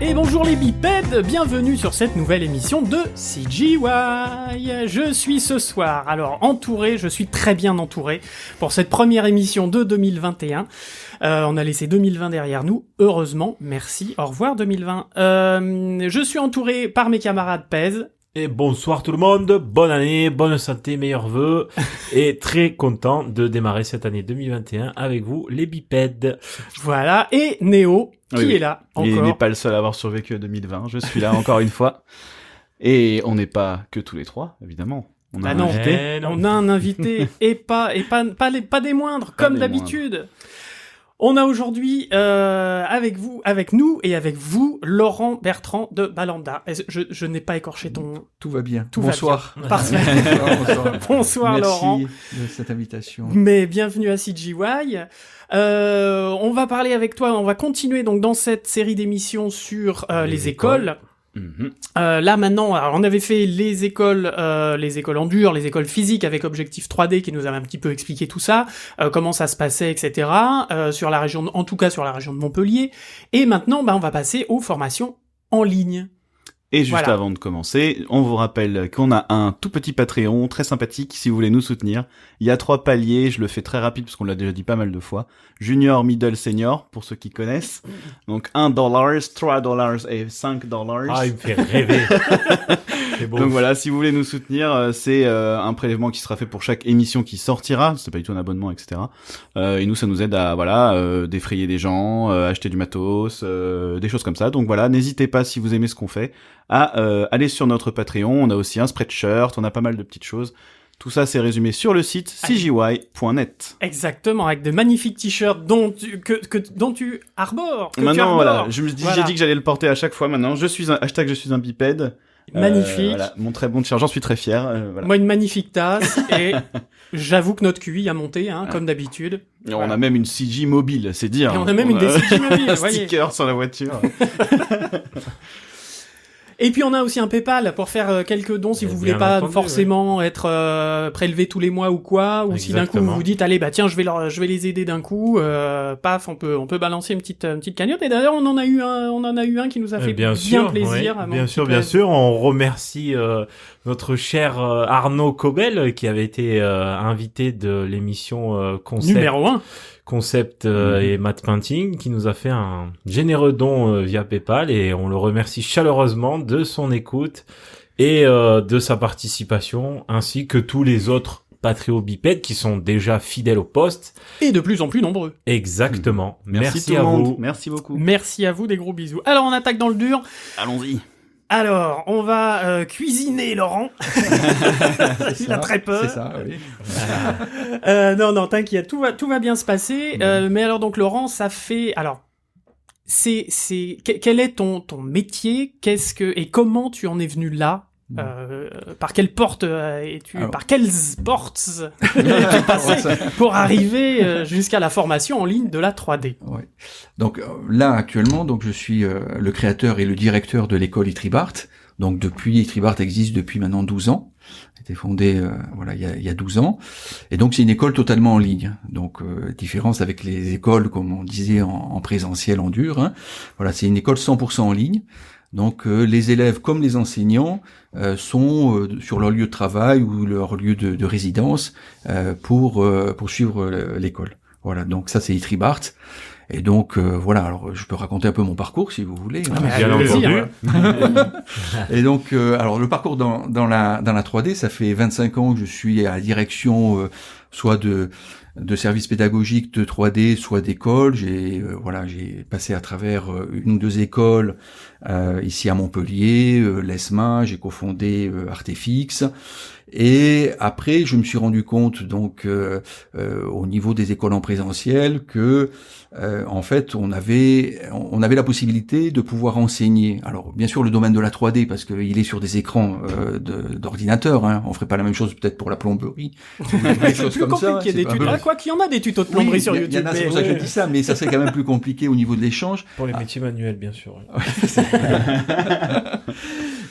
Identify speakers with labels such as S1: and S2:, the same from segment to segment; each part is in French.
S1: Et bonjour les bipèdes, bienvenue sur cette nouvelle émission de CGY. Je suis ce soir, je suis très bien entouré pour cette première émission de 2021. On a laissé 2020 derrière nous, heureusement, merci, au revoir 2020. Je suis entouré par mes camarades Pez.
S2: Et bonsoir tout le monde, bonne année, bonne santé, meilleurs vœux, et très content de démarrer cette année 2021 avec vous, les bipèdes.
S1: Voilà, et Néo, qui est là, encore.
S3: Il n'est pas le seul à avoir survécu à 2020, je suis là encore une fois. Et on n'est pas que tous les trois, évidemment. On a un invité.
S1: On a un invité, et pas des moindres, comme d'habitude. On a aujourd'hui avec nous, Laurent Bertrand de Balanda. Je n'ai pas écorché ton...
S4: Tout va bien.
S1: Bonsoir.
S4: Va bien.
S1: Parfait. Bonsoir
S4: Merci
S1: Laurent.
S4: Merci de cette invitation.
S1: Mais bienvenue à CGY. On va parler avec toi, on va continuer donc dans cette série d'émissions sur les écoles. Là maintenant, alors, on avait fait les écoles en dur, les écoles physiques avec objectif 3D qui nous avait un petit peu expliqué tout ça, comment ça se passait, etc. Sur la région, en tout cas sur la région de Montpellier. Et maintenant, on va passer aux formations en ligne.
S3: Et juste avant de commencer, on vous rappelle qu'on a un tout petit Patreon très sympathique si vous voulez nous soutenir. Il y a 3 paliers, je le fais très rapide parce qu'on l'a déjà dit pas mal de fois. Junior, middle, senior, pour ceux qui connaissent. Donc $1, $3 et $5.
S2: Ah, il me fait rêver. C'est beau.
S3: Donc voilà, si vous voulez nous soutenir, c'est un prélèvement qui sera fait pour chaque émission qui sortira. C'est pas du tout un abonnement, etc. Et nous, ça nous aide à défrayer des gens, acheter du matos, des choses comme ça. Donc voilà, n'hésitez pas si vous aimez ce qu'on fait à aller sur notre Patreon. On a aussi un spreadshirt, on a pas mal de petites choses. Tout ça, c'est résumé sur le site cgy.net.
S1: Exactement, avec de magnifiques t-shirts dont tu arbores.
S3: Maintenant, voilà, j'ai dit que j'allais le porter à chaque fois. Maintenant, je suis un bipède.
S1: Magnifique.
S3: Voilà, mon très bon t-shirt, j'en suis très fier. Voilà.
S1: Moi, une magnifique tasse, et j'avoue que notre QI a monté, comme d'habitude.
S3: Et on a même une CG mobile, c'est dire.
S1: Et on a même une des CG mobiles,
S3: un
S1: voyez.
S3: sticker sur la voiture.
S1: Et puis on a aussi un PayPal pour faire quelques dons si vous voulez pas forcément être prélevé tous les mois ou quoi, ou si d'un coup vous vous dites allez tiens je vais les aider d'un coup, paf on peut balancer une petite cagnotte. Et d'ailleurs on en a eu un qui nous a fait bien plaisir.
S2: Oui. Bien sûr, on remercie notre cher Arnaud Cobel qui avait été invité de l'émission Concept
S1: numéro 1.
S2: Concept et Matte Painting, qui nous a fait un généreux don via PayPal, et on le remercie chaleureusement de son écoute et de sa participation, ainsi que tous les autres Patreon bipèdes qui sont déjà fidèles au poste.
S1: Et de plus en plus nombreux.
S2: Exactement.
S3: Merci à vous. Merci beaucoup.
S1: Merci à vous, des gros bisous. Alors on attaque dans le dur.
S3: Allons-y.
S1: Alors, on va cuisiner Laurent. Il a très peur.
S4: C'est ça, oui.
S1: Non, t'inquiète, tout va bien se passer. Mais alors donc Laurent, ça fait quel est ton métier, et comment tu en es venu là? Par quelle porte par quelles portes es-tu passé pour arriver jusqu'à la formation en ligne de la 3D?
S4: Ouais. Donc là actuellement, je suis le créateur et le directeur de l'école Itribart. Donc Itribart existe depuis maintenant 12 ans. A été fondé il y a 12 ans. Et donc c'est une école totalement en ligne. Donc différence avec les écoles comme on disait en présentiel en dur, hein. Voilà, c'est une école 100% en ligne. Donc les élèves comme les enseignants sont sur leur lieu de travail ou leur lieu de résidence pour suivre l'école. Voilà, donc ça c'est Itribart. Et donc alors je peux raconter un peu mon parcours si vous voulez.
S2: Bien entendu.
S4: Et donc alors le parcours dans la 3D, ça fait 25 ans que je suis à la direction soit de services pédagogiques de 3D, soit d'écoles. J'ai passé à travers une ou 2 écoles ici à Montpellier, l'ESMA, j'ai cofondé Artefix. Et après, je me suis rendu compte au niveau des écoles en présentiel que en fait, on avait la possibilité de pouvoir enseigner. Alors, bien sûr, le domaine de la 3D parce qu'il est sur des écrans d'ordinateur. Hein. On ferait pas la même chose peut-être pour la plomberie.
S1: Des choses comme ça. Quoi qu'il y en a des tutos de plomberie sur YouTube.
S4: Il y en a, c'est pour ça que je dis ça, mais ça serait quand même plus compliqué au niveau de l'échange.
S2: Pour les métiers manuels, bien sûr.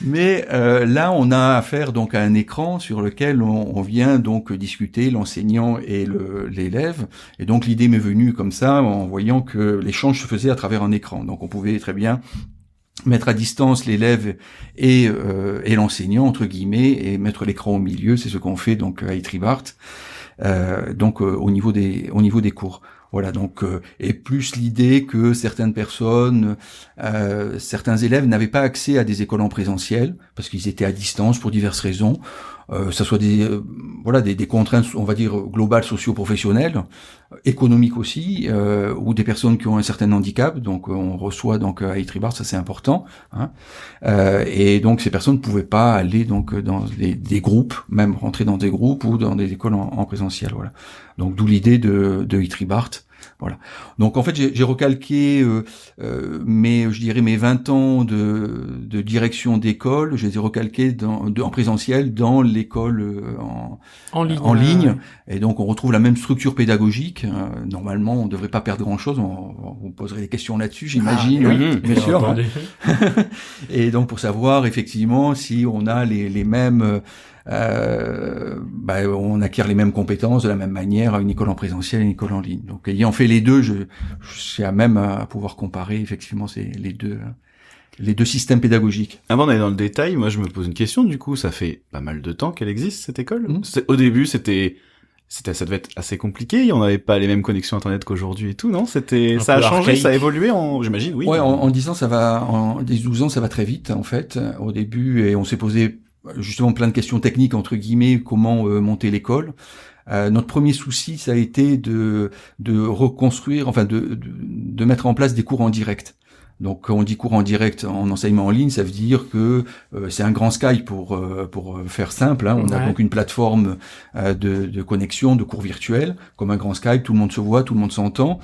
S4: Mais là, on a affaire donc à un écran sur lequel on vient donc discuter, l'enseignant et l'élève. Et donc l'idée m'est venue comme ça, en voyant que l'échange se faisait à travers un écran. Donc on pouvait très bien mettre à distance l'élève et l'enseignant entre guillemets et mettre l'écran au milieu. C'est ce qu'on fait donc à Itribart, au niveau des cours. Voilà, donc et plus l'idée que certaines personnes, certains élèves n'avaient pas accès à des écoles en présentiel parce qu'ils étaient à distance pour diverses raisons. Ça soit des contraintes, on va dire globales, socio-professionnelles, économiques aussi, ou des personnes qui ont un certain handicap. Donc on reçoit donc à Itribart, ça c'est important. Hein. Et donc ces personnes ne pouvaient pas aller donc dans des groupes, même rentrer dans des groupes ou dans des écoles en présentiel. Voilà. Donc d'où l'idée de Itribart. Voilà. Donc en fait j'ai recalqué mes 20 ans de direction d'école, je les ai recalqués en présentiel dans l'école en ligne. Et donc on retrouve la même structure pédagogique. Normalement on ne devrait pas perdre grand-chose. On poserait des questions là-dessus, j'imagine.
S2: Oui,
S4: bien sûr. Hein. Et donc pour savoir effectivement si on a les mêmes on acquiert les mêmes compétences de la même manière à une école en présentiel et une école en ligne. Donc ayant fait les deux, je suis à même à pouvoir comparer effectivement les deux systèmes pédagogiques.
S3: Avant d'aller dans le détail, moi je me pose une question, du coup, ça fait pas mal de temps qu'elle existe cette école. Au début, ça devait être assez compliqué, on n'avait pas les mêmes connexions internet qu'aujourd'hui et tout, non? Ça a changé, ça a évolué j'imagine, oui.
S4: Ouais, en 10 ans en 12 ans ça va très vite en fait au début, et on s'est posé justement plein de questions techniques entre guillemets, comment monter l'école. Notre premier souci, ça a été de reconstruire, enfin de mettre en place des cours en direct. Donc quand on dit cours en direct en enseignement en ligne, ça veut dire que c'est un grand Skype pour faire simple. Hein. On a donc une plateforme de connexion, de cours virtuels, comme un grand Skype, tout le monde se voit, tout le monde s'entend.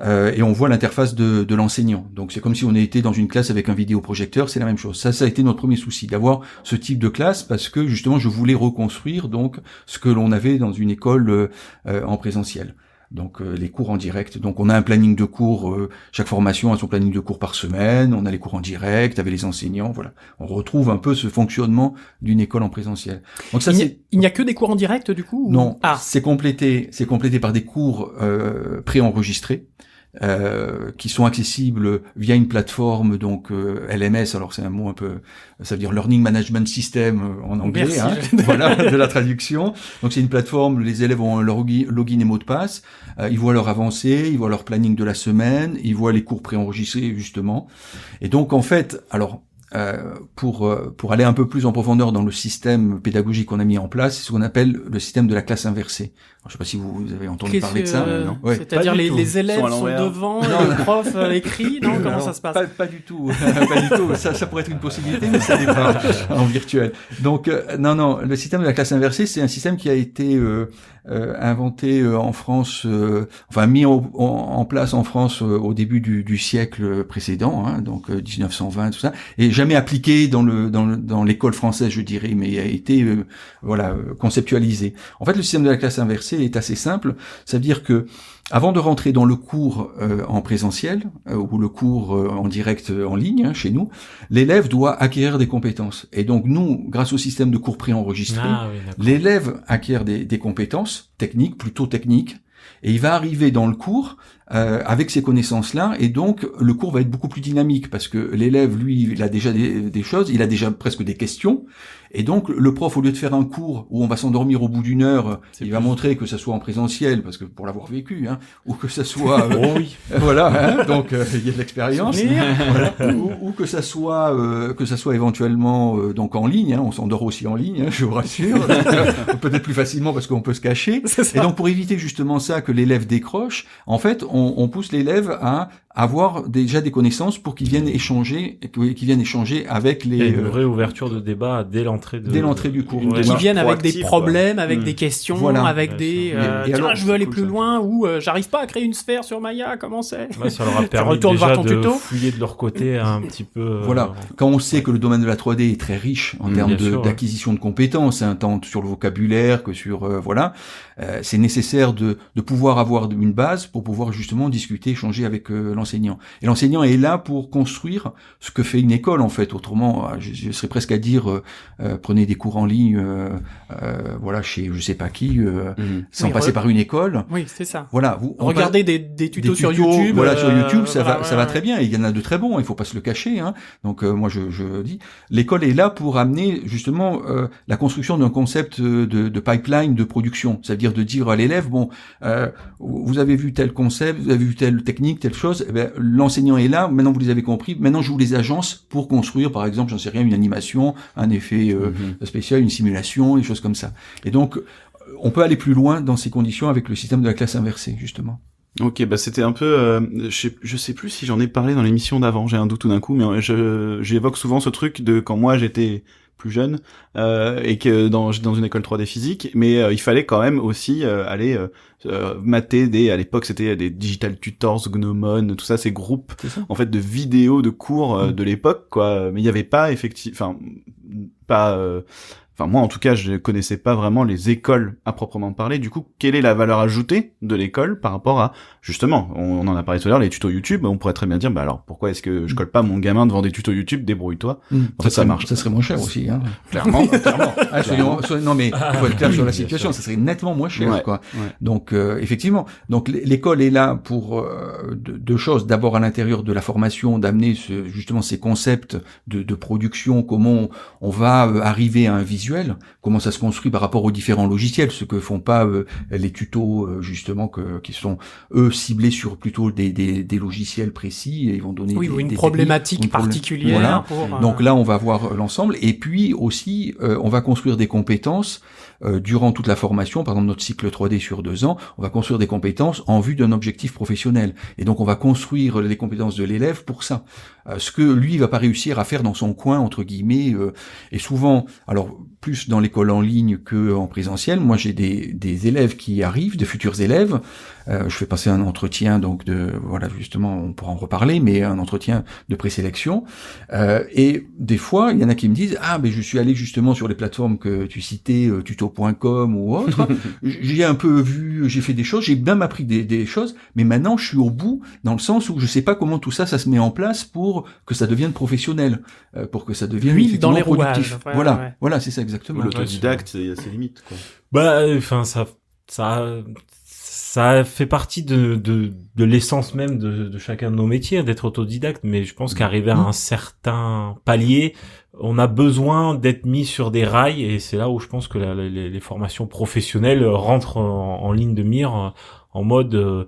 S4: Et on voit l'interface de l'enseignant. Donc c'est comme si on était dans une classe avec un vidéoprojecteur, c'est la même chose. Ça a été notre premier souci, d'avoir ce type de classe, parce que justement je voulais reconstruire donc ce que l'on avait dans une école en présentiel. Donc les cours en direct. Donc on a un planning de cours, chaque formation a son planning de cours par semaine, on a les cours en direct avec les enseignants, voilà. On retrouve un peu ce fonctionnement d'une école en présentiel. Donc ça
S1: il n'y a que des cours en direct du coup?
S4: Non, c'est complété par des cours préenregistrés. Qui sont accessibles via une plateforme donc LMS. Alors c'est un mot un peu, ça veut dire Learning Management System en anglais.
S1: Merci,
S4: voilà de la traduction. Donc c'est une plateforme, les élèves ont leur login et mot de passe, ils voient leur avancée, ils voient leur planning de la semaine, ils voient les cours préenregistrés justement. Et donc en fait, alors pour aller un peu plus en profondeur dans le système pédagogique qu'on a mis en place, c'est ce qu'on appelle le système de la classe inversée. Alors, je sais pas si vous avez entendu parler de ça.
S3: Non.
S4: Ouais.
S1: C'est-à-dire les élèves sont devant, le prof écrit, non? Comment ça se passe?
S4: Pas du tout. Pas du tout. Ça pourrait être une possibilité, mais ça n'est pas en virtuel. Donc non, le système de la classe inversée, c'est un système qui a été inventé en France, mis en place en France au début du siècle précédent, hein, donc 1920 tout ça, et jamais appliqué dans l'école française, je dirais, mais a été conceptualisé. En fait, le système de la classe inversée est assez simple, ça veut dire que avant de rentrer dans le cours en présentiel ou le cours en direct en ligne, hein, chez nous, l'élève doit acquérir des compétences. Et donc nous, grâce au système de cours préenregistré, l'élève acquiert des compétences techniques, plutôt techniques, et il va arriver dans le cours avec ces connaissances-là, et donc le cours va être beaucoup plus dynamique, parce que l'élève, lui, il a déjà des choses, il a déjà presque des questions, et donc le prof, au lieu de faire un cours où on va s'endormir au bout d'une heure, il va montrer que ça soit en présentiel, parce que pour l'avoir vécu, hein, ou que ça soit voilà, hein, donc il y a de l'expérience, voilà, ou que ça soit éventuellement donc en ligne, hein, on s'endort aussi en ligne, hein, je vous rassure, peut-être plus facilement parce qu'on peut se cacher, et donc pour éviter justement ça, que l'élève décroche, en fait on pousse l'élève à avoir déjà des connaissances pour qu'ils viennent échanger avec les...
S2: une vraie ouverture de débat dès l'entrée
S4: du cours.
S1: Qui viennent avec des problèmes, avec des questions, avec des... tiens, je veux aller plus loin, ou j'arrive pas à créer une sphère sur Maya, comment c'est?
S2: Ça leur a permis déjà de fouiller de leur côté un petit peu...
S4: Voilà, quand on sait que le domaine de la 3D est très riche en termes d'acquisition de compétences, hein, tant sur le vocabulaire que sur... c'est nécessaire de pouvoir avoir une base pour pouvoir justement discuter, échanger avec l'enseignant. l'enseignant. Et l'enseignant est là pour construire ce que fait une école en fait. Autrement, je serais presque à dire prenez des cours en ligne, voilà, chez je sais pas qui, sans passer par une école.
S1: Oui, c'est ça.
S4: Voilà,
S1: regardez des tutos sur YouTube.
S4: Voilà, sur YouTube, ça va très bien. Et il y en a de très bons. Il faut pas se le cacher. Hein. Donc moi, je dis, l'école est là pour amener justement la construction d'un concept de pipeline de production. Ça veut dire de dire à l'élève, bon, vous avez vu tel concept, vous avez vu telle technique, telle chose. Eh ben, l'enseignant est là. Maintenant, vous les avez compris. Maintenant, je vous les agence pour construire, par exemple, j'en sais rien, une animation, un effet spécial, une simulation, des choses comme ça. Et donc, on peut aller plus loin dans ces conditions avec le système de la classe inversée, justement.
S3: Ok, bah c'était un peu, je sais plus si j'en ai parlé dans l'émission d'avant, j'ai un doute tout d'un coup, mais j'évoque souvent ce truc de quand moi j'étais plus jeune et que dans une école 3D physique, mais il fallait quand même aussi aller mater à l'époque c'était des digital tutors, Gnomon, tout ça, ces groupes en fait de vidéos de cours de l'époque quoi, mais il y avait pas moi en tout cas je connaissais pas vraiment les écoles à proprement parler. Du coup, quelle est la valeur ajoutée de l'école par rapport à justement, on en a parlé tout à l'heure, les tutos YouTube. On pourrait très bien dire bah alors pourquoi est-ce que je colle pas mon gamin devant des tutos YouTube, débrouille-toi. En fait ça marche.
S4: Ça serait moins cher aussi hein. Clairement. Non mais il faut être clair sur la situation, ça serait nettement moins cher quoi. Ouais. Donc effectivement, donc l'école est là pour deux choses. D'abord à l'intérieur de la formation d'amener justement ces concepts de production, comment on va arriver à un visuel, comment ça se construit par rapport aux différents logiciels, ce que font pas les tutos justement qui sont eux ciblés sur plutôt des logiciels précis et ils vont donner
S1: une problématique particulière.
S4: Voilà. Donc là on va voir l'ensemble et puis aussi on va construire des compétences durant toute la formation, par exemple notre cycle 3D sur 2 ans, on va construire des compétences en vue d'un objectif professionnel. Et donc on va construire les compétences de l'élève pour ça. Ce que lui va pas réussir à faire dans son coin entre guillemets et souvent alors plus dans l'école en ligne que en présentiel. Moi j'ai des élèves qui arrivent, des futurs élèves, je fais passer un entretien donc voilà justement on pourra en reparler, mais un entretien de présélection et des fois il y en a qui me disent je suis allé justement sur les plateformes que tu citais, tuto.com ou autre, j'ai un peu vu, j'ai fait des choses, j'ai même appris des choses, mais maintenant je suis au bout dans le sens où je sais pas comment tout ça se met en place pour que ça devienne professionnel, pour que ça devienne
S1: dans les
S4: productif.
S1: Rouages,
S4: Voilà, c'est ça exactement.
S3: L'autodidacte, il y a ses limites quoi.
S2: Bah enfin ça fait partie de l'essence même de chacun de nos métiers d'être autodidacte, mais je pense qu'arriver à un certain palier, on a besoin d'être mis sur des rails et c'est là où je pense que les formations professionnelles rentrent en ligne de mire en mode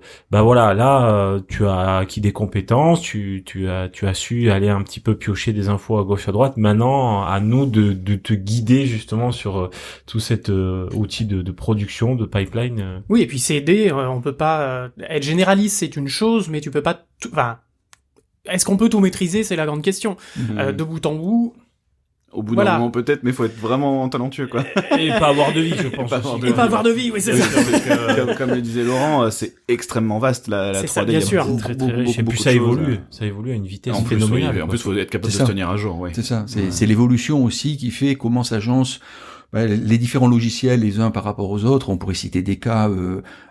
S2: tu as acquis des compétences, tu as su aller un petit peu piocher des infos à gauche à droite. Maintenant à nous de te guider justement sur tout cet outil de production, de pipeline.
S1: Oui, et puis s'aider, on peut pas être généraliste, c'est une chose, mais tu peux pas est-ce qu'on peut tout maîtriser, c'est la grande question. De bout en bout.
S3: Au bout d'un moment peut-être, mais faut être vraiment talentueux quoi.
S2: Et pas avoir de vie, je pense.
S1: Et pas avoir de vie, oui, c'est ça.
S3: Comme le disait Laurent, c'est extrêmement vaste la 3D.
S1: Ça, bien sûr.
S2: Et puis ça évolue à une vitesse phénoménale.
S3: En plus, faut être capable de se tenir à jour, ouais.
S4: C'est ça. C'est l'évolution aussi qui fait comment s'agence les différents logiciels les uns par rapport aux autres. On pourrait citer des cas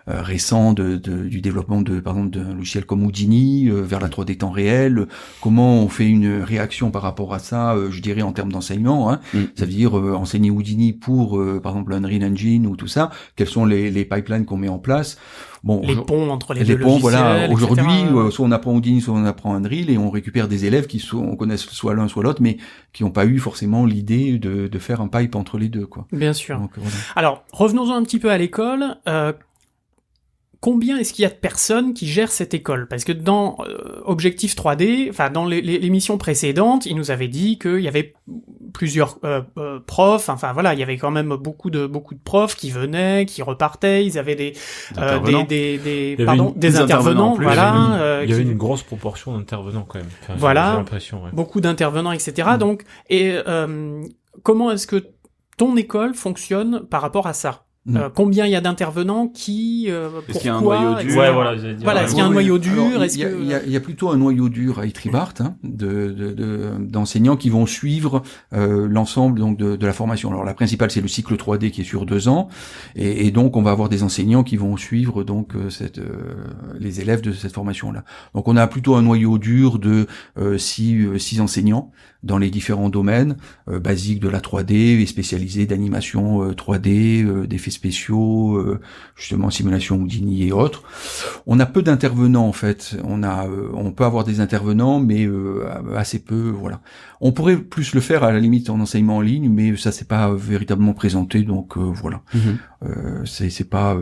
S4: récents du développement par exemple d'un logiciel comme Houdini vers la 3D temps réel. Comment on fait une réaction par rapport à ça, je dirais en termes d'enseignement. Ça veut dire enseigner Houdini pour par exemple Unreal Engine ou tout ça. Quels sont les pipelines qu'on met en place? Bon,
S1: les ponts entre les deux logiciels,
S4: voilà. Aujourd'hui, soit on apprend Houdini, soit on apprend Unreal, et on récupère des élèves qui on connaisse soit l'un soit l'autre, mais qui n'ont pas eu forcément l'idée de faire un pipe entre les deux, quoi.
S1: Bien sûr.
S4: Donc, voilà.
S1: Alors, revenons-en un petit peu à l'école. Combien est-ce qu'il y a de personnes qui gèrent cette école? Parce que dans Objectif 3D, enfin dans l'émission précédente, il nous avait dit qu'il y avait plusieurs profs. Enfin voilà, il y avait quand même beaucoup de profs qui venaient, qui repartaient. Ils avaient des intervenants. Voilà,
S2: il y avait une grosse proportion d'intervenants quand même. Enfin,
S1: voilà,
S2: j'ai l'impression. Ouais.
S1: Beaucoup d'intervenants, etc. Donc, comment est-ce que ton école fonctionne par rapport à ça? Combien il y a d'intervenants qui,
S3: Est-ce qu'il y a un
S1: pourquoi,
S3: noyau
S1: etc.
S3: dur
S2: Ouais, voilà, j'allais dire.
S1: Voilà, est-ce qu'il y a un noyau dur? Est-ce que...
S4: Il y a plutôt un noyau dur à Etribart, d'enseignants qui vont suivre l'ensemble donc de la formation. Alors la principale, c'est le cycle 3D qui est sur 2 ans, et donc on va avoir des enseignants qui vont suivre donc les élèves de cette formation-là. Donc on a plutôt un noyau dur de 6 enseignants dans les différents domaines basiques de la 3D et spécialisés d'animation 3D, d'effets spéciaux, justement simulation Houdini et autres. On a peu d'intervenants en fait. On peut avoir des intervenants, mais assez peu. Voilà. On pourrait plus le faire à la limite en enseignement en ligne, mais ça c'est pas véritablement présenté. Donc voilà. C'est pas.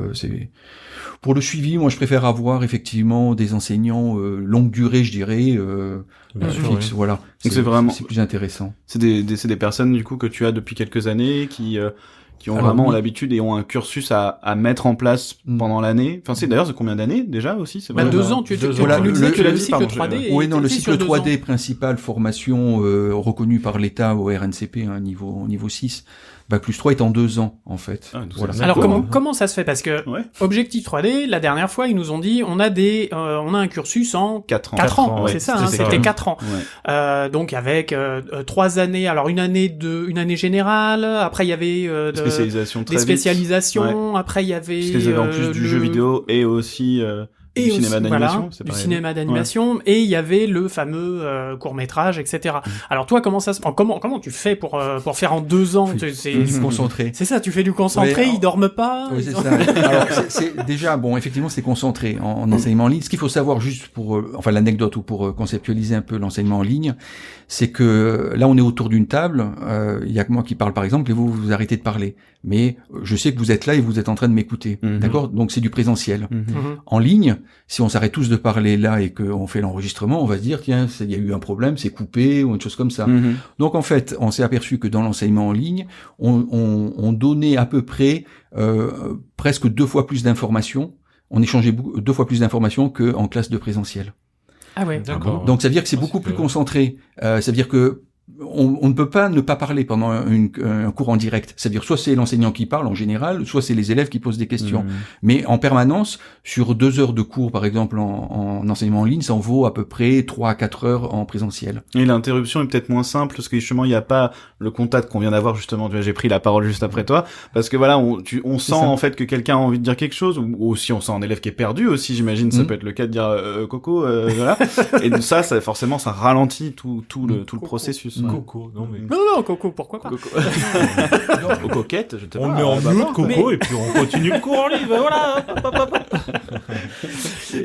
S4: Pour le suivi, moi je préfère avoir effectivement des enseignants longue durée, je dirais.
S2: Bien sûr,
S4: fixe,
S2: oui.
S4: voilà. C'est plus intéressant.
S3: C'est des personnes du coup que tu as depuis quelques années qui ont
S4: Alors,
S3: vraiment
S4: oui.
S3: l'habitude et ont un cursus à mettre en place pendant l'année. Enfin, d'ailleurs, c'est combien d'années déjà aussi? C'est
S1: Bah,
S3: vrai,
S1: 2 ans, tu
S4: Voilà,
S1: nous disais que
S3: le
S1: le cycle
S3: pardon,
S1: 3D
S4: Oui, non, le
S1: était
S4: cycle
S1: sur 2 ans.
S4: 3D principal, formation reconnue par l'État au RNCP, niveau 6, Bac plus 3 est en 2 ans, en fait.
S3: Ah, donc
S4: Voilà.
S3: c'est-
S1: Alors
S3: D'accord.
S1: comment ça se fait? Parce que
S3: Ouais.
S1: Objectif 3D, la dernière fois, ils nous ont dit on a un cursus en
S3: 4 ans.
S1: 4 ans,
S2: ouais,
S1: c'est ça,
S2: c'était ça,
S1: c'était
S2: ouais.
S1: 4 ans.
S3: Ouais.
S1: Donc avec 3 années, alors une année générale, après il y avait
S3: Spécialisation très
S1: des
S3: vite.
S1: spécialisations, après il y avait
S3: Spécialisé en plus du jeu vidéo et aussi
S1: et
S3: du
S1: aussi,
S3: cinéma d'animation.
S1: voilà,
S3: c'est
S1: du
S3: pareil.
S1: cinéma d'animation, et il y avait le fameux court-métrage, etc. Alors toi, comment tu fais pour faire en 2 ans? C'est
S4: Du concentré.
S1: c'est ça, tu fais du concentré,
S4: Ouais,
S1: ils dorment pas.
S4: Oui, c'est ça. Alors, c'est déjà, bon, effectivement, c'est concentré en enseignement en ligne. Ce qu'il faut savoir juste pour, enfin, l'anecdote ou pour conceptualiser un peu l'enseignement en ligne, c'est que là, on est autour d'une table, il y a que moi qui parle, par exemple, et vous arrêtez de parler. Mais je sais que vous êtes là et vous êtes en train de m'écouter. D'accord? Donc, c'est du présentiel.
S1: Mhm.
S4: En ligne, si on s'arrête tous de parler là et qu'on fait l'enregistrement, on va se dire, tiens, il y a eu un problème, c'est coupé, ou une chose comme ça. Donc, en fait, on s'est aperçu que dans l'enseignement en ligne, on donnait à peu près presque 2 fois plus d'informations. On échangeait 2 fois plus d'informations qu'en classe de présentiel.
S1: Ah ouais.
S2: D'accord.
S4: Donc, ça veut dire que c'est
S2: Ah,
S4: beaucoup
S2: c'est
S4: plus
S2: que-
S4: concentré. Ça veut dire que on ne peut pas ne pas parler pendant un cours en direct. C'est-à-dire soit c'est l'enseignant qui parle en général, soit c'est les élèves qui posent des questions. Mais en permanence, sur 2 heures de cours, par exemple, en enseignement en ligne, ça en vaut à peu près 3 à 4 heures en présentiel.
S3: Et l'interruption est peut-être moins simple parce que justement il n'y a pas le contact qu'on vient d'avoir justement. Tu vois, j'ai pris la parole juste après toi parce que voilà, on sent
S4: ça.
S3: en fait que quelqu'un a envie de dire quelque chose ou aussi on sent un élève qui est perdu aussi. J'imagine ça peut être le cas de dire Coco, voilà. Et ça forcément ça ralentit tout le processus. Ouais.
S2: Coco, non mais...
S1: Non, Coco, pourquoi pas?
S3: Coco. Aux coquettes, je te
S2: On le
S3: parle.
S2: met en
S3: Bah,
S2: mute, Coco,
S1: mais-
S2: et puis on continue le cours en live, voilà. Hop, hop, hop, hop.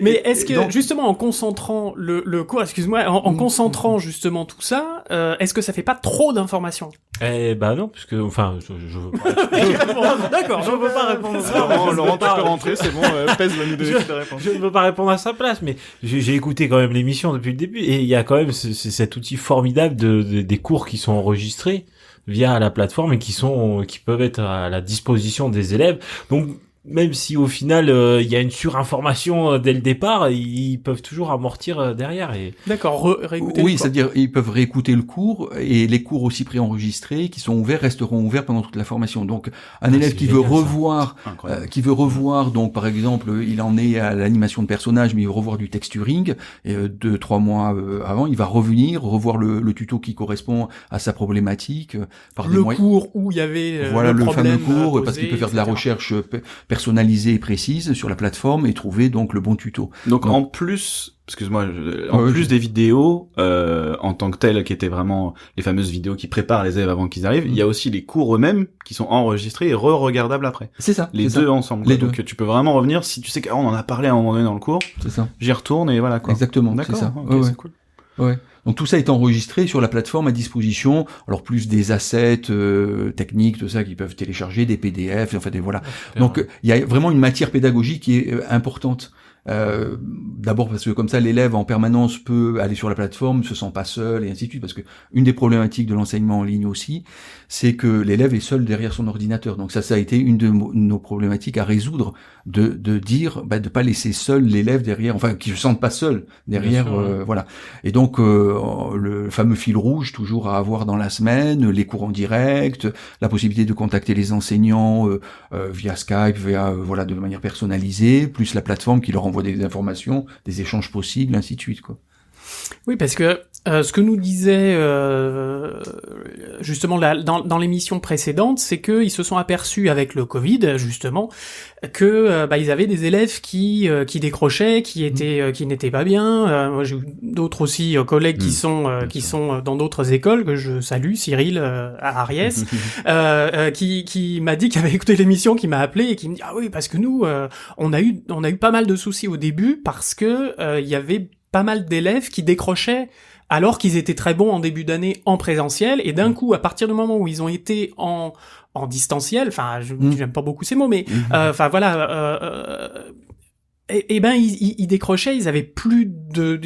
S1: Mais est-ce que,
S4: donc-
S1: justement, en concentrant le cours, excuse-moi, en concentrant justement tout ça, est-ce que ça fait pas trop d'informations?
S2: Eh bah non, puisque, enfin, je veux pas...
S1: D'accord, je peux pas répondre à ça.
S3: Laurent, tu peux rentrer, c'est bon, Pèse va nous donner toute la réponse.
S2: Je ne peux pas répondre à sa place, mais j'ai écouté quand même l'émission depuis le début, et il y a quand même cet outil formidable des cours qui sont enregistrés via la plateforme et qui peuvent être à la disposition des élèves. Donc, même si au final il y a une surinformation dès le départ, ils peuvent toujours amortir derrière. Et
S1: D'accord, réécouter
S4: Oui,
S1: le cours.
S4: c'est-à-dire ils peuvent réécouter le cours et les cours aussi préenregistrés qui sont ouverts resteront ouverts pendant toute la formation. Donc un élève
S2: c'est
S4: qui veut
S2: génial, ça.
S4: revoir, donc par exemple il en est à l'animation de personnages mais il veut revoir du texturing et 2-3 mois avant il va revoir le tuto qui correspond à sa problématique par des
S1: Le
S4: moyens.
S1: cours où il y avait
S4: Voilà le
S1: problème
S4: fameux cours,
S1: posé,
S4: parce qu'il peut faire de la
S1: etc.
S4: recherche personnalisée et précise sur la plateforme et trouver donc le bon tuto.
S3: Donc
S4: Non.
S3: en plus, excuse-moi, en
S4: Ouais,
S3: plus des vidéos en tant que telles, qui étaient vraiment les fameuses vidéos qui préparent les élèves avant qu'ils arrivent, il y a aussi les cours eux-mêmes qui sont enregistrés et re-regardables après.
S4: C'est ça.
S3: Les
S4: c'est
S3: deux
S4: ça.
S3: ensemble.
S4: Les
S3: quoi. Donc tu peux vraiment revenir si tu sais qu'on en a parlé à un moment donné dans le cours,
S4: C'est ça.
S3: j'y retourne et voilà quoi.
S4: Exactement, c'est
S3: D'accord.
S4: ça.
S3: ok,
S4: Ouais,
S3: c'est
S4: ouais.
S3: cool.
S4: Ouais. Donc tout ça est enregistré sur la plateforme à disposition. Alors plus des assets techniques, tout ça qui peuvent télécharger, des PDF, enfin des voilà. Donc il y a vraiment une matière pédagogique qui est importante. D'abord parce que comme ça l'élève en permanence peut aller sur la plateforme, se sent pas seul et ainsi de suite, parce que une des problématiques de l'enseignement en ligne aussi, c'est que l'élève est seul derrière son ordinateur. Donc ça a été une de nos problématiques à résoudre, de dire de pas laisser seul l'élève derrière, enfin qu'il se sente pas seul derrière,
S2: sûr,
S4: voilà. Et donc le fameux fil rouge toujours à avoir dans la semaine, les cours en direct, la possibilité de contacter les enseignants via Skype, voilà, de manière personnalisée, plus la plateforme qui leur envoie des informations, des échanges possibles, ainsi de suite, quoi.
S1: Oui, parce que ce que nous disait justement dans l'émission précédente, c'est qu'ils se sont aperçus avec le Covid justement que ils avaient des élèves qui décrochaient, qui n'étaient pas bien. Moi, j'ai eu d'autres aussi collègues qui sont dans d'autres écoles que je salue, Cyril à Ariès, qui m'a dit qu'il avait écouté l'émission, qui m'a appelé et qui me dit oui, parce que nous on a eu pas mal de soucis au début parce que il y avait pas mal d'élèves qui décrochaient alors qu'ils étaient très bons en début d'année en présentiel, et d'un coup, à partir du moment où ils ont été en distanciel, enfin, j'aime pas beaucoup ces mots, mais enfin voilà, ils décrochaient, ils avaient plus de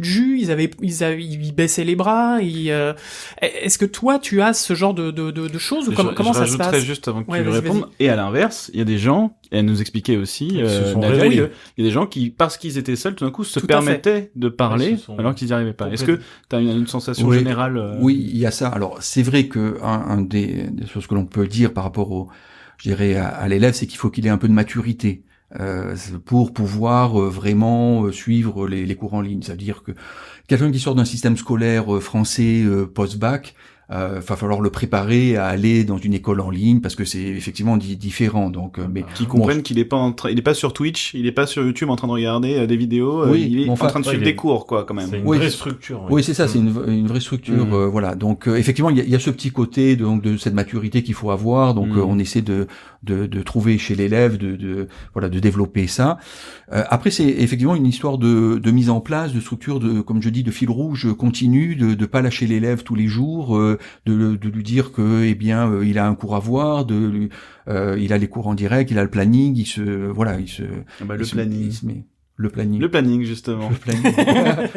S1: jus, ils baissaient les bras. Est-ce que toi tu as ce genre de choses, ou comment ça se passe?
S3: Je rajouterais juste avant que tu répondes. Et à l'inverse, il y a des gens, et elle nous expliquait aussi, il y a des gens qui, parce qu'ils étatés seuls, tout d'un coup, se permettaient de parler alors qu'ils n'y arrivaient pas. Est-ce que tu as une sensation générale?
S4: Oui, il y a ça. Alors c'est vrai que un des choses que l'on peut dire par rapport à l'élève, c'est qu'il faut qu'il ait un peu de maturité. Pour pouvoir vraiment suivre les cours en ligne. C'est-à-dire que quelqu'un qui sort d'un système scolaire français post-bac, va falloir le préparer à aller dans une école en ligne, parce que c'est effectivement différent. Donc, mais
S3: qui comprennent qu'il est pas il est pas sur Twitch, il est pas sur YouTube en train de regarder des vidéos, il est en train de suivre des cours, quoi, quand même.
S2: C'est une vraie structure.
S4: Oui, c'est ça, c'est une vraie structure. Voilà. Donc, effectivement, il y a ce petit côté de cette maturité qu'il faut avoir. Donc, on essaie de trouver chez l'élève, de développer ça. Après, c'est effectivement une histoire de mise en place, de structure, comme je dis, de fil rouge continu, de pas lâcher l'élève tous les jours, de lui dire que, il a un cours à voir, il a les cours en direct, il a le planning, le planning,
S3: justement.
S4: Le planning.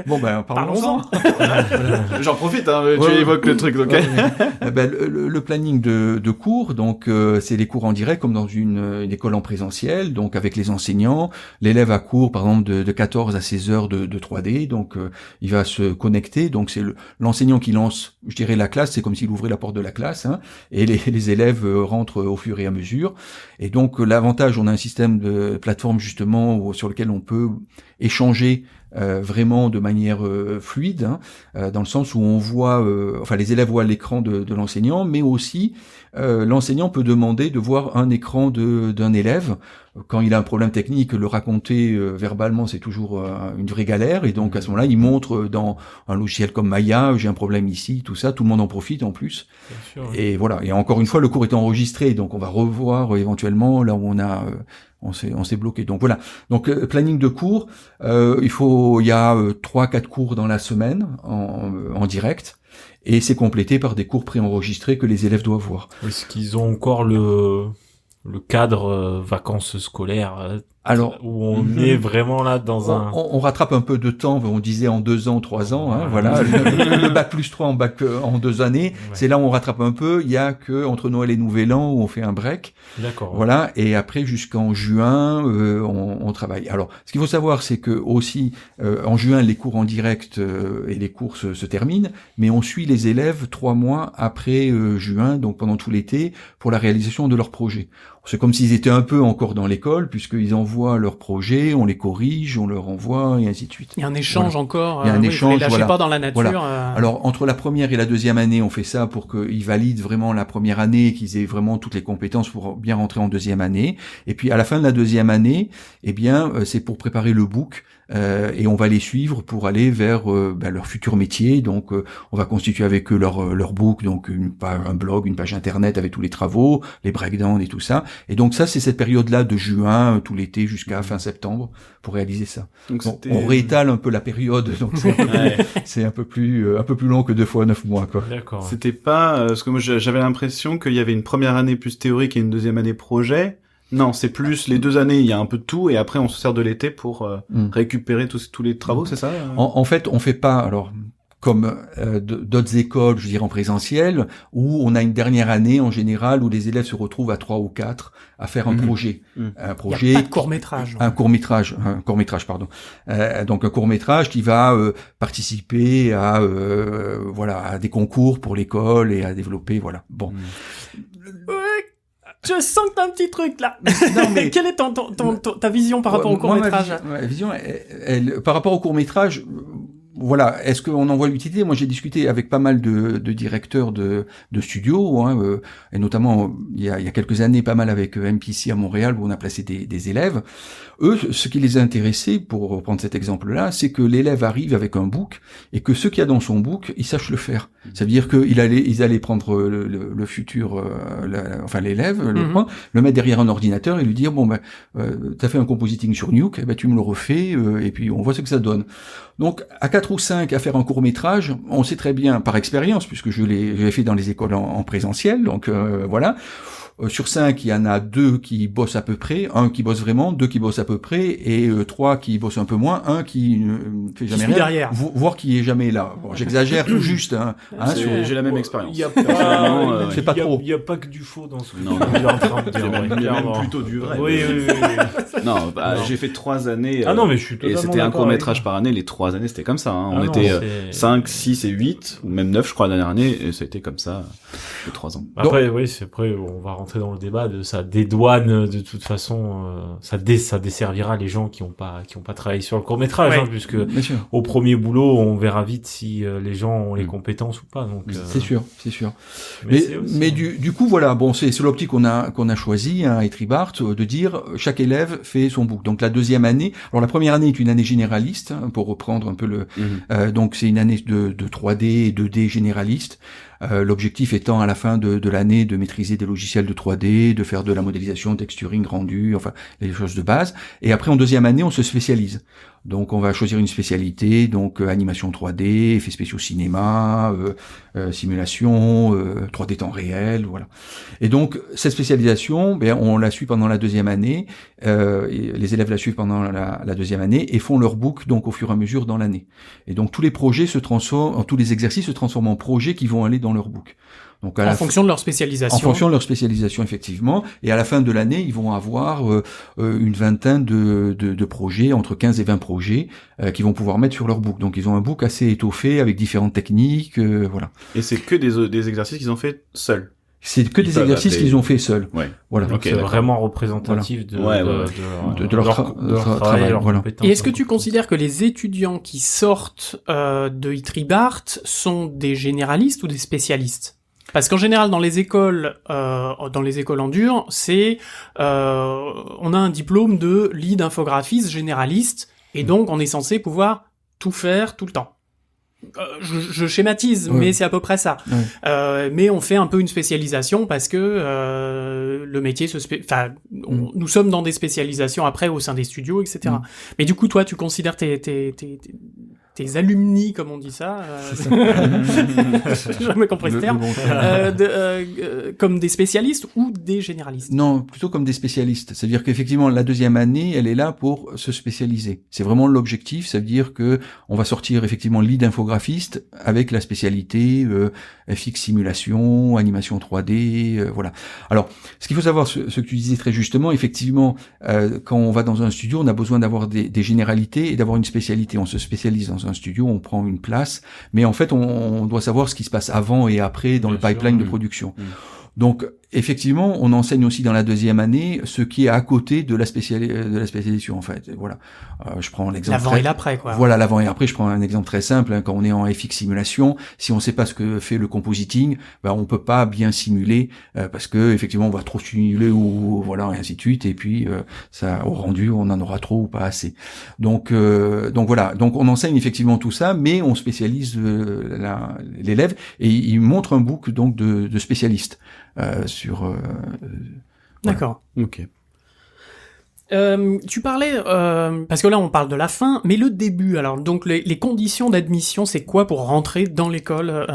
S4: Bon, parlons-en.
S3: J'en profite, tu évoques le truc, donc.
S4: Le planning de cours, donc, c'est les cours en direct, comme dans une école en présentiel, donc avec les enseignants. L'élève a cours, par exemple, de 14 à 16 heures de 3D, donc, il va se connecter, donc c'est l'enseignant qui lance, je dirais, la classe, c'est comme s'il ouvrait la porte de la classe, et les élèves rentrent au fur et à mesure. Et donc, l'avantage, on a un système de plateforme, justement, sur lequel on peut échanger vraiment de manière fluide, dans le sens où on voit, les élèves voient l'écran de l'enseignant, mais aussi l'enseignant peut demander de voir un écran d'un élève. Quand il a un problème technique, le raconter verbalement, c'est toujours une vraie galère, et donc à ce moment-là, il montre dans un logiciel comme Maya, j'ai un problème ici, tout ça, tout le monde en profite en plus. Bien sûr, et voilà. Et encore une fois, le cours est enregistré, donc on va revoir éventuellement là où on s'est bloqué. Donc voilà. Donc planning de cours, il y a 3-4 cours dans la semaine en direct, et c'est complété par des cours préenregistrés que les élèves doivent voir.
S2: Est-ce qu'ils ont encore le cadre vacances scolaires,
S4: alors,
S2: où on est vraiment là dans
S4: on rattrape un peu de temps, on disait en 2 ans, 3 ans, voilà, le bac plus 3 en 2 années, ouais. C'est là où on rattrape un peu. Il y a que entre Noël et Nouvel An où on fait un break.
S2: D'accord.
S4: Voilà, et après jusqu'en juin, on travaille. Alors, ce qu'il faut savoir, c'est que aussi en juin, les cours en direct et les cours se terminent, mais on suit les élèves 3 mois après juin, donc pendant tout l'été, pour la réalisation de leurs projets. C'est comme s'ils étaient un peu encore dans l'école, puisqu'ils envoient leurs projets, on les corrige, on leur envoie, et ainsi de suite.
S1: Il y a un échange encore.
S4: Il y a un échange,
S1: vous les lâchez pas dans la nature.
S4: Voilà. Alors, entre la première et la deuxième année, on fait ça pour qu'ils valident vraiment la première année, et qu'ils aient vraiment toutes les compétences pour bien rentrer en deuxième année. Et puis, à la fin de la deuxième année, c'est pour préparer le book, et on va les suivre pour aller vers leur futur métier. Donc, on va constituer avec eux leur book, donc un blog, une page internet avec tous les travaux, les breakdowns et tout ça. Et donc ça, c'est cette période-là de juin, tout l'été jusqu'à fin septembre pour réaliser ça. Donc on réétale un peu la période, donc c'est un peu plus long que 2 fois 9 mois, quoi.
S3: D'accord. C'était pas parce que moi j'avais l'impression qu'il y avait une première année plus théorique et une deuxième année projet. Non, c'est plus les 2 années, il y a un peu de tout, et après on se sert de l'été pour récupérer tous les travaux, c'est ça
S4: En fait, on fait pas, alors, comme d'autres écoles, je dirais en présentiel, où on a une dernière année en général où les élèves se retrouvent à 3 ou 4 à faire un projet. Un projet.
S1: Il n'y a pas de court-métrage.
S4: Un court-métrage, pardon. Donc un court-métrage qui va participer à à des concours pour l'école et à développer, voilà. Bon.
S1: Ouais, je sens que t'as un petit truc là.
S4: Non, mais
S1: quelle est ta vision par rapport au court-métrage?
S4: Ma vision, par rapport au court-métrage, voilà, est-ce qu'on en voit l'utilité? Moi, j'ai discuté avec pas mal de directeurs de studios, et notamment il y a quelques années, pas mal avec MPC à Montréal, où on a placé des élèves. Eux, ce qui les a intéressés, pour reprendre cet exemple-là, c'est que l'élève arrive avec un book et que ce qu'il y a dans son book, il sache le faire. Ça veut dire qu'ils allaient prendre le futur, l'élève, le mettre derrière un ordinateur et lui dire t'as fait un compositing sur Nuke, tu me le refais et puis on voit ce que ça donne. Donc à 4 ou 5 à faire un court-métrage, on sait très bien par expérience, puisque je l'ai fait dans les écoles en présentiel, donc voilà. Sur 5, il y en a 2 qui bossent à peu près, 1 qui bosse vraiment, 2 qui bossent à peu près, et 3 qui bossent un peu moins, 1 qui ne fait jamais rien,
S1: derrière.
S4: Voire qui est jamais là. Bon, j'exagère tout juste.
S3: J'ai la même expérience.
S4: C'est pas trop.
S2: Il n'y a pas que du faux dans ce que
S3: non, il y a même plutôt du vrai.
S2: Oui.
S3: Non, j'ai fait 3 années.
S2: Ah non, mais je suis totalement
S3: et c'était un
S2: d'accord
S3: court-métrage par année. Les 3 années, c'était comme ça. On était 5, 6 et 8, ou même 9, je crois, la dernière année, et ça a été comme ça, les 3 ans.
S2: Après, on va rentrer dans le débat de ça dédouane de toute façon ça desservira les gens qui ont pas travaillé sur le court-métrage puisque au premier boulot on verra vite si les gens ont les compétences ou pas, donc
S4: c'est sûr. Mais du coup voilà, bon c'est l'optique qu'on a choisi à Etribart, de dire chaque élève fait son book. Donc la deuxième année, alors la première année est une année généraliste, pour reprendre un peu donc c'est une année de 3D et 2D généraliste. L'objectif étant à la fin de l'année de maîtriser des logiciels de 3D, de faire de la modélisation, texturing, rendu, enfin les choses de base. Et après en deuxième année, on se spécialise. Donc on va choisir une spécialité, donc animation 3D, effets spéciaux cinéma, simulation, 3D temps réel, voilà. Et donc cette spécialisation, on la suit pendant la deuxième année. Les élèves la suivent pendant la deuxième année et font leur book donc au fur et à mesure dans l'année. Et donc tous les projets tous les exercices se transforment en projets qui vont aller dans leur book. Donc
S1: en fonction de leur spécialisation.
S4: En fonction de leur spécialisation, effectivement. Et à la fin de l'année, ils vont avoir une vingtaine de projets, entre 15 et 20 projets, qu'ils vont pouvoir mettre sur leur book. Donc ils ont un book assez étoffé avec différentes techniques, voilà.
S3: Et c'est que des exercices qu'ils ont fait seuls.
S4: C'est que des exercices qu'ils ont fait seuls.
S3: Ouais.
S4: Voilà.
S2: Donc c'est vraiment représentatif de leur travail, leur compétence.
S1: Et est-ce que tu considères que les étudiants qui sortent de Etribart sont des généralistes ou des spécialistes? Parce qu'en général, dans les écoles en dur, c'est on a un diplôme de lead infographiste généraliste, et donc on est censé pouvoir tout faire tout le temps. Je schématise, mais c'est à peu près ça. Mais on fait un peu une spécialisation parce que le métier nous sommes dans des spécialisations après au sein des studios, etc. Mais du coup, toi, tu considères tes alumni, comme on dit ça, j'ai jamais compris ce terme, comme des spécialistes ou des généralistes?
S4: Non, plutôt comme des spécialistes. C'est-à-dire qu'effectivement, la deuxième année, elle est là pour se spécialiser. C'est vraiment l'objectif. Ça veut dire que on va sortir effectivement lead infographiste avec la spécialité FX simulation, animation 3D, voilà. Alors, ce qu'il faut savoir, ce que tu disais très justement, effectivement, quand on va dans un studio, on a besoin d'avoir des généralités et d'avoir une spécialité. On se spécialise dans un studio, on prend une place, mais en fait, on doit savoir ce qui se passe avant et après dans le pipeline de production. Donc, effectivement, on enseigne aussi dans la deuxième année ce qui est à côté de la spécialisation, en fait. Voilà. Je prends l'exemple.
S1: L'avant et l'après, quoi.
S4: Voilà, l'avant et après. Je prends un exemple très simple. Quand on est en FX simulation, si on sait pas ce que fait le compositing, on peut pas bien simuler parce que effectivement, on va trop simuler ou voilà, et ainsi de suite. Et puis, ça, au rendu, on en aura trop ou pas assez. Donc voilà. Donc, on enseigne effectivement tout ça, mais on spécialise l'élève et il montre un book donc de spécialistes.
S1: D'accord.
S3: Ok.
S1: Tu parlais, parce que là on parle de la fin, mais le début, alors donc les conditions d'admission, c'est quoi pour rentrer dans l'école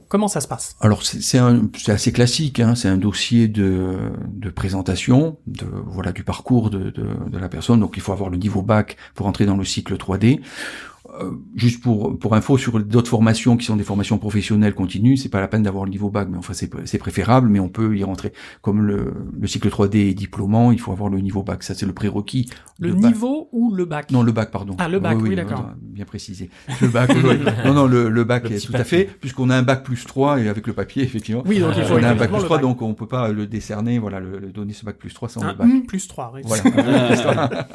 S1: comment ça se passe?
S4: Alors c'est assez classique, hein, c'est un dossier de présentation, du parcours de la personne, donc il faut avoir le niveau bac pour entrer dans le cycle 3D. Juste pour info, sur d'autres formations qui sont des formations professionnelles continues, c'est pas la peine d'avoir le niveau bac, mais enfin c'est préférable, mais on peut y rentrer. Comme le cycle 3D est diplômant, il faut avoir le niveau bac, ça c'est le prérequis.
S1: Le niveau ou le bac?
S4: Non, le bac, pardon.
S1: Ah, le bac, oui, d'accord.
S4: Bien précisé. Le bac, non, le bac est tout à fait, puisqu'on a un bac plus 3, et avec le papier, effectivement.
S1: Oui, donc il faut
S4: on a un bac plus 3, donc on peut pas le décerner, le donner ce bac plus 3 sans le bac.
S1: Plus 3, oui.
S4: Voilà.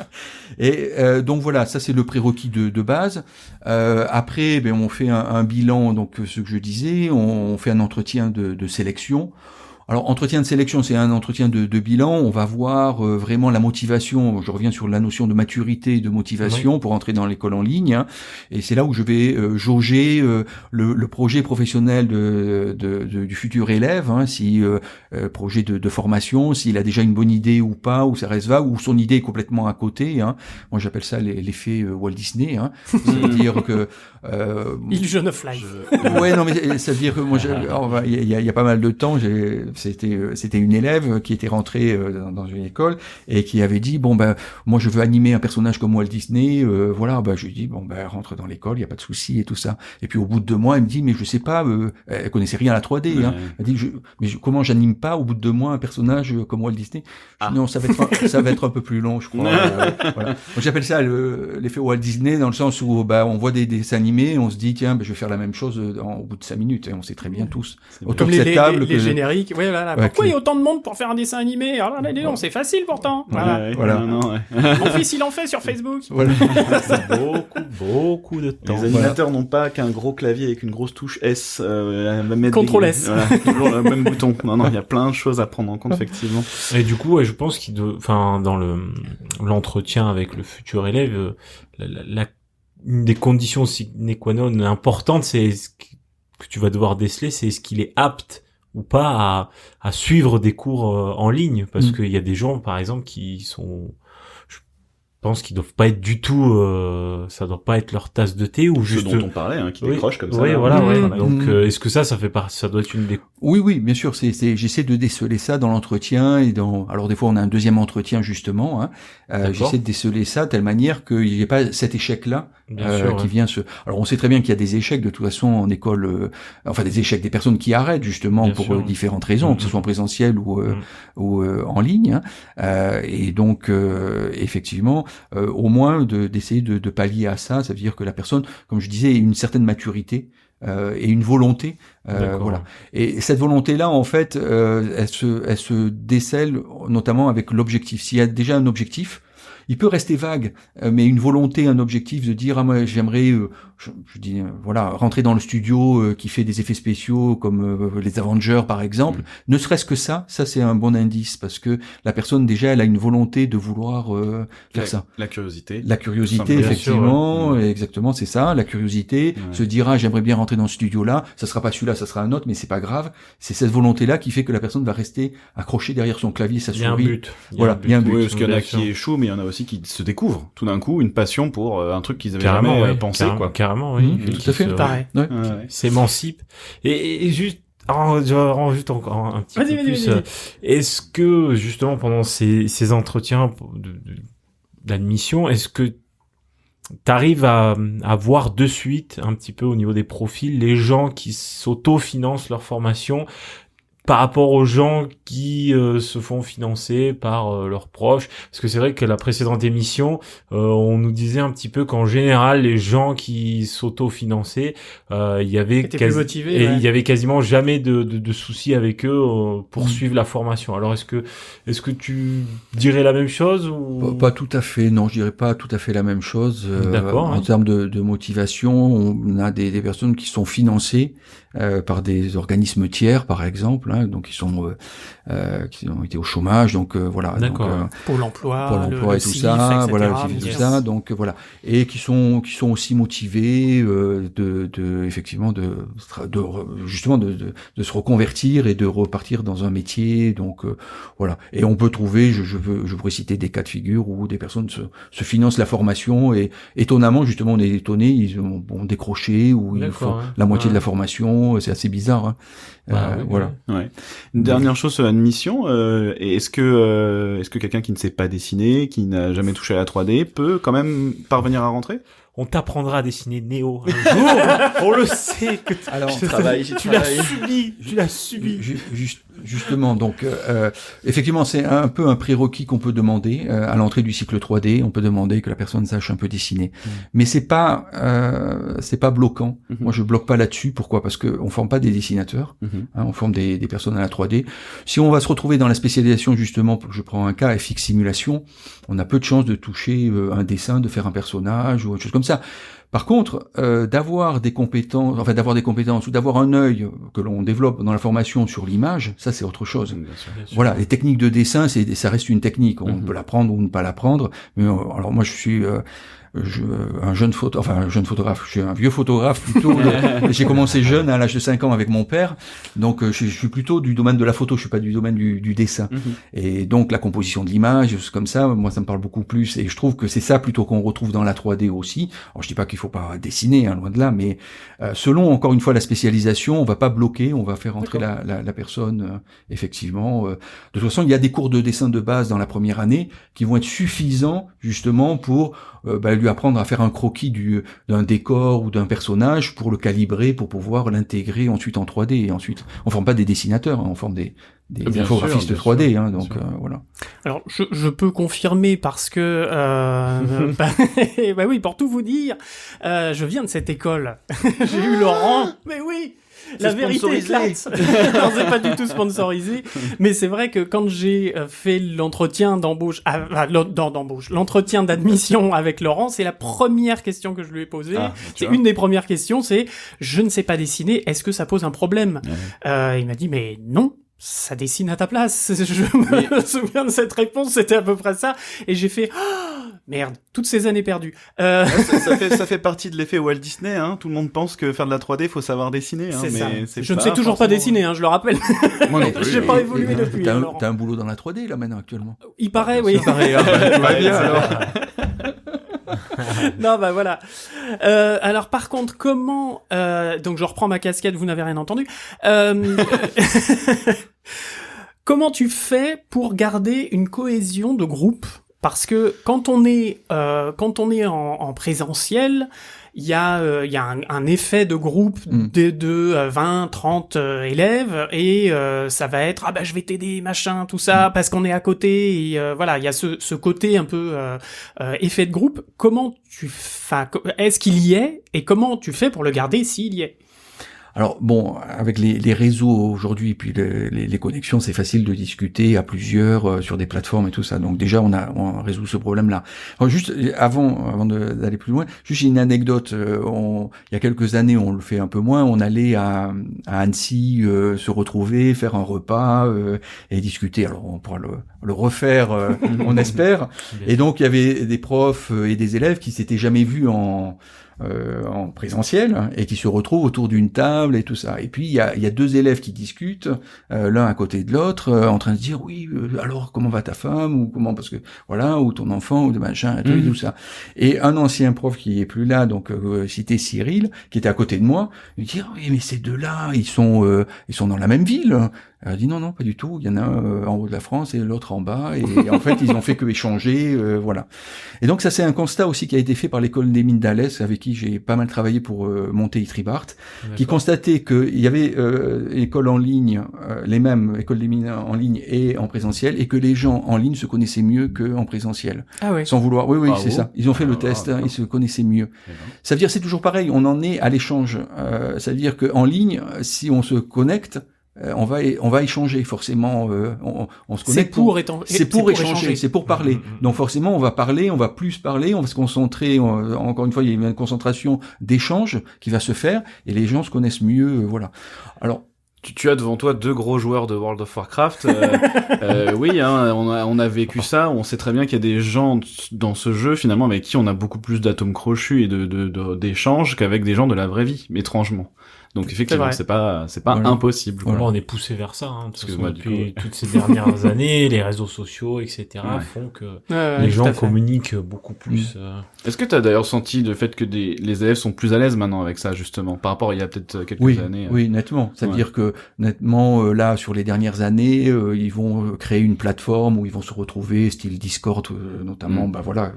S4: Et donc voilà, ça c'est le prérequis de base. Après, on fait un bilan, donc ce que je disais, on fait un entretien de sélection. Alors, entretien de sélection, c'est un entretien de bilan. On va voir vraiment la motivation. Je reviens sur la notion de maturité et de motivation pour entrer dans l'école en ligne. Hein. Et c'est là où je vais jauger le projet professionnel du futur élève. Hein, si projet de formation, s'il a déjà une bonne idée ou pas, ou ça reste vague, ou son idée est complètement à côté. Hein. Moi, j'appelle ça l'effet Walt Disney. Hein. C'est-à-dire que
S1: Illusion of Life.
S4: Ouais, non, mais ça veut dire que moi, il y a pas mal de temps, c'était une élève qui était rentrée dans une école et qui avait dit moi je veux animer un personnage comme Walt Disney, je lui dis rentre dans l'école, il y a pas de souci et tout ça. Et puis au bout de 2 mois, elle me dit mais je sais pas, elle connaissait rien à la 3D. Hein. Elle dit comment j'anime pas au bout de 2 mois un personnage comme Walt Disney. Non, ça va être un peu plus long, je crois. Voilà. Moi, j'appelle ça l'effet Walt Disney dans le sens où on voit des dessins animés, on se dit tiens je vais faire la même chose au bout de 5 minutes et on sait très bien tous autour de cette table
S1: les génériques. Ouais, voilà. Pourquoi il y a autant de monde pour faire un dessin animé? Alors là, c'est facile pourtant. Voilà. Mon fils, il en fait sur Facebook.
S2: Voilà. C'est beaucoup de temps.
S3: Les animateurs n'ont pas qu'un gros clavier avec une grosse touche S.
S1: Contrôle S.
S3: Voilà, toujours le même bouton. Non, il y a plein de choses à prendre en compte, effectivement.
S2: Et du coup, je pense dans l'entretien avec le futur élève, une des conditions sine qua non importantes, c'est que tu vas devoir déceler, c'est est-ce qu'il est apte ou pas à suivre des cours en ligne, parce qu'il y a des gens par exemple qui sont, je pense qu'ils doivent pas être du tout, ça doit pas être leur tasse de thé ou juste
S3: ce dont on parlait, hein, qui décrochent comme ça.
S2: Oui, voilà. Donc est-ce que ça fait partie, ça doit être une des...
S4: Oui, bien sûr, j'essaie de déceler ça dans l'entretien alors des fois on a un deuxième entretien justement, hein. J'essaie de déceler ça de telle manière qu'il n'y ait pas cet échec-là qui vient Alors on sait très bien qu'il y a des échecs de toute façon en école, des échecs des personnes qui arrêtent justement pour différentes raisons, que ce soit en présentiel ou en ligne, hein. Et donc effectivement, au moins d'essayer de pallier à ça, ça veut dire que la personne, comme je disais, ait une certaine maturité et une volonté, voilà. Et cette volonté-là, en fait, elle se décèle notamment avec l'objectif. S'il y a déjà un objectif, il peut rester vague, mais une volonté, un objectif de dire moi j'aimerais, rentrer dans le studio qui fait des effets spéciaux comme les Avengers par exemple. Ne serait-ce que ça c'est un bon indice parce que la personne déjà elle a une volonté de vouloir faire ça.
S3: La curiosité.
S4: La curiosité, effectivement, exactement, c'est ça. La curiosité, se dira j'aimerais bien rentrer dans ce studio-là. Ça sera pas celui-là, ça sera un autre, mais c'est pas grave. C'est cette volonté-là qui fait que la personne va rester accrochée derrière son clavier, sa souris.
S2: Il y a un but.
S4: Il y a un but.
S3: Oui, parce qu'il y en a qui échouent, mais il y en a aussi qui se découvrent tout d'un coup une passion pour un truc qu'ils avaient jamais pensé, quoi.
S2: Carrément, oui.
S4: Tout à fait.
S1: Pareil.
S2: S'émancipe. Et juste, je rajoute encore un petit peu plus. Est-ce que, justement, pendant ces entretiens d'admission, est-ce que t'arrives à voir de suite, un petit peu au niveau des profils, les gens qui s'auto-financent leur formation par rapport aux gens qui se font financer par leurs proches, parce que c'est vrai que la précédente émission, on nous disait un petit peu qu'en général les gens qui s'auto-finançaient, il y avait il y avait quasiment jamais de soucis avec eux pour suivre la formation. Alors est-ce que tu dirais la même chose ou
S4: pas tout à fait? Non, je dirais pas tout à fait la même chose.
S2: D'accord.
S4: En termes de motivation, on a des personnes qui sont financées par des organismes tiers, par exemple. hein, donc qui ont été au chômage, donc voilà.
S2: D'accord.
S4: Donc,
S1: Pôle emploi,
S4: Pôle emploi
S1: le
S4: et tout
S1: CIF,
S4: ça,
S1: etc.,
S4: voilà, le CIF et
S1: bien
S4: tout
S1: sûr.
S4: ça, donc voilà, et qui sont aussi motivés effectivement justement de se reconvertir et de repartir dans un métier, donc voilà. Et on peut trouver, je pourrais citer des cas de figure où des personnes se financent la formation et étonnamment, justement, on est étonné, ils ont décroché ou ils font la moitié de la formation, c'est assez bizarre. Hein.
S2: Oui,
S4: voilà.
S3: Ouais. Une dernière chose sur l'admission, est-ce que quelqu'un qui ne sait pas dessiner, qui n'a jamais touché à la 3D, peut quand même parvenir à rentrer?
S2: On t'apprendra à dessiner Néo un jour. On le sait que
S4: Alors,
S2: tu l'as subi.
S4: Justement, donc effectivement, c'est un peu un prérequis qu'on peut demander à l'entrée du cycle 3D. On peut demander que la personne sache un peu dessiner, mais c'est pas bloquant. Moi, je bloque pas là-dessus. Pourquoi? Parce que on forme pas des dessinateurs, hein, on forme des personnes à la 3D. Si on va se retrouver dans la spécialisation, justement, je prends un cas FX simulation, on a peu de chances de toucher un dessin, de faire un personnage ou autre chose comme ça. Par contre, d'avoir des compétences ou d'avoir un œil que l'on développe dans la formation sur l'image, ça c'est autre chose.
S3: Bien sûr.
S4: Voilà, les techniques de dessin, ça reste une technique. On peut l'apprendre ou ne pas l'apprendre. Mais alors moi, je suis un jeune photographe. Je suis un vieux photographe plutôt. J'ai commencé jeune, à l'âge de 5 ans, avec mon père. Donc, je suis plutôt du domaine de la photo. Je suis pas du domaine du dessin. Et donc, la composition de l'image, comme ça, moi, ça me parle beaucoup plus. Et je trouve que c'est ça plutôt qu'on retrouve dans la 3D aussi. Alors, je dis pas qu'il faut pas dessiner, hein, loin de là, mais selon encore une fois la spécialisation, on va pas bloquer, on va faire entrer la personne effectivement. De toute façon, il y a des cours de dessin de base dans la première année qui vont être suffisants justement pour lui apprendre à faire un croquis d'un décor ou d'un personnage pour le calibrer, pour pouvoir l'intégrer ensuite en 3D. Et ensuite, on forme pas des dessinateurs, hein, on forme des infographistes 3D, hein, donc voilà.
S1: Alors, je peux confirmer parce que, bah oui, pour tout vous dire, je viens de cette école. J'ai eu Laurent. Mais oui! La vérité éclate. Non, c'est pas du tout sponsorisé, mais c'est vrai que quand j'ai fait l'entretien d'embauche, l'entretien d'admission avec Laurent, c'est la première question que je lui ai posée. C'est une des premières questions, c'est je ne sais pas dessiner, est-ce que ça pose un problème? Il m'a dit mais non. Ça dessine à ta place. Je me souviens de cette réponse, c'était à peu près ça. Et j'ai fait, merde, toutes ces années perdues.
S3: Ça fait partie de l'effet Walt Disney, hein. Tout le monde pense que faire de la 3D, faut savoir dessiner, hein.
S1: C'est ça.
S3: C'est
S1: je ne sais toujours pas dessiner, hein, je le rappelle.
S4: Moi non plus.
S1: J'ai pas évolué depuis.
S4: T'as un boulot dans la 3D, là, maintenant, actuellement.
S1: Il paraît, oui.
S4: Il paraît, bien, alors.
S1: Non, bah voilà. Alors par contre, comment donc je reprends ma casquette, vous n'avez rien entendu. Comment tu fais pour garder une cohésion de groupe? Parce que quand on est en présentiel, il y a un effet de groupe de 20, 30 élèves et ça va être je vais t'aider machin tout ça parce qu'on est à côté et voilà, il y a ce côté un peu effet de groupe. Comment est-ce qu'il y est et comment tu fais pour le garder s'il y est?
S4: Alors bon, avec les réseaux aujourd'hui et puis les connexions, c'est facile de discuter à plusieurs sur des plateformes et tout ça. Donc déjà, on résout ce problème-là. Alors juste avant d'aller plus loin, juste une anecdote. Il y a quelques années, on le fait un peu moins. On allait à Annecy se retrouver, faire un repas et discuter. Alors on pourra le refaire, on espère. Et donc il y avait des profs et des élèves qui s'étaient jamais vus en présentiel et qui se retrouvent autour d'une table et tout ça. Et puis il y a deux élèves qui discutent l'un à côté de l'autre en train de dire oui alors comment va ta femme ou comment parce que voilà ou ton enfant ou de machin et tout ça. Et un ancien prof qui est plus là donc cité Cyril qui était à côté de moi il me dit oui mais ces deux là ils sont dans la même ville. Elle dit non, pas du tout. Il y en a un en haut de la France et l'autre en bas. Et en fait, ils ont fait que échanger, voilà. Et donc, ça, c'est un constat aussi qui a été fait par l'école des mines d'Alès, avec qui j'ai pas mal travaillé pour monter Itribart, qui constatait qu'il y avait école en ligne, les mêmes écoles des mines en ligne et en présentiel, et que les gens en ligne se connaissaient mieux qu'en présentiel.
S1: Ah ouais.
S4: Sans vouloir. Oui, c'est ça. Ils ont fait le test, ils se connaissaient mieux. Ça veut dire, c'est toujours pareil. On en est à l'échange. Ça veut dire qu'en ligne, si on se connecte, on va échanger forcément. On se connecte. C'est pour échanger, c'est pour parler. Donc forcément, on va parler, on va plus parler, on va se concentrer. Encore une fois, il y a une concentration d'échange qui va se faire et les gens se connaissent mieux. Voilà. Alors
S3: tu as devant toi 2 gros joueurs de World of Warcraft. Oui, hein, on a vécu ça. On sait très bien qu'il y a des gens dans ce jeu, finalement, avec qui on a beaucoup plus d'atomes crochus et d'échanges qu'avec des gens de la vraie vie, étrangement. Donc effectivement, c'est pas
S4: voilà.
S3: impossible.
S2: Voilà. On est poussé vers ça, hein, parce que depuis
S3: coup,
S2: toutes ces dernières années, les réseaux sociaux, etc., font que les gens communiquent beaucoup plus.
S3: Est-ce que tu as d'ailleurs senti le fait que les élèves sont plus à l'aise maintenant avec ça, justement, par rapport à il y a peut-être quelques années?
S4: Oui, nettement. C'est-à-dire que nettement, là, sur les dernières années, ils vont créer une plateforme où ils vont se retrouver, style Discord notamment,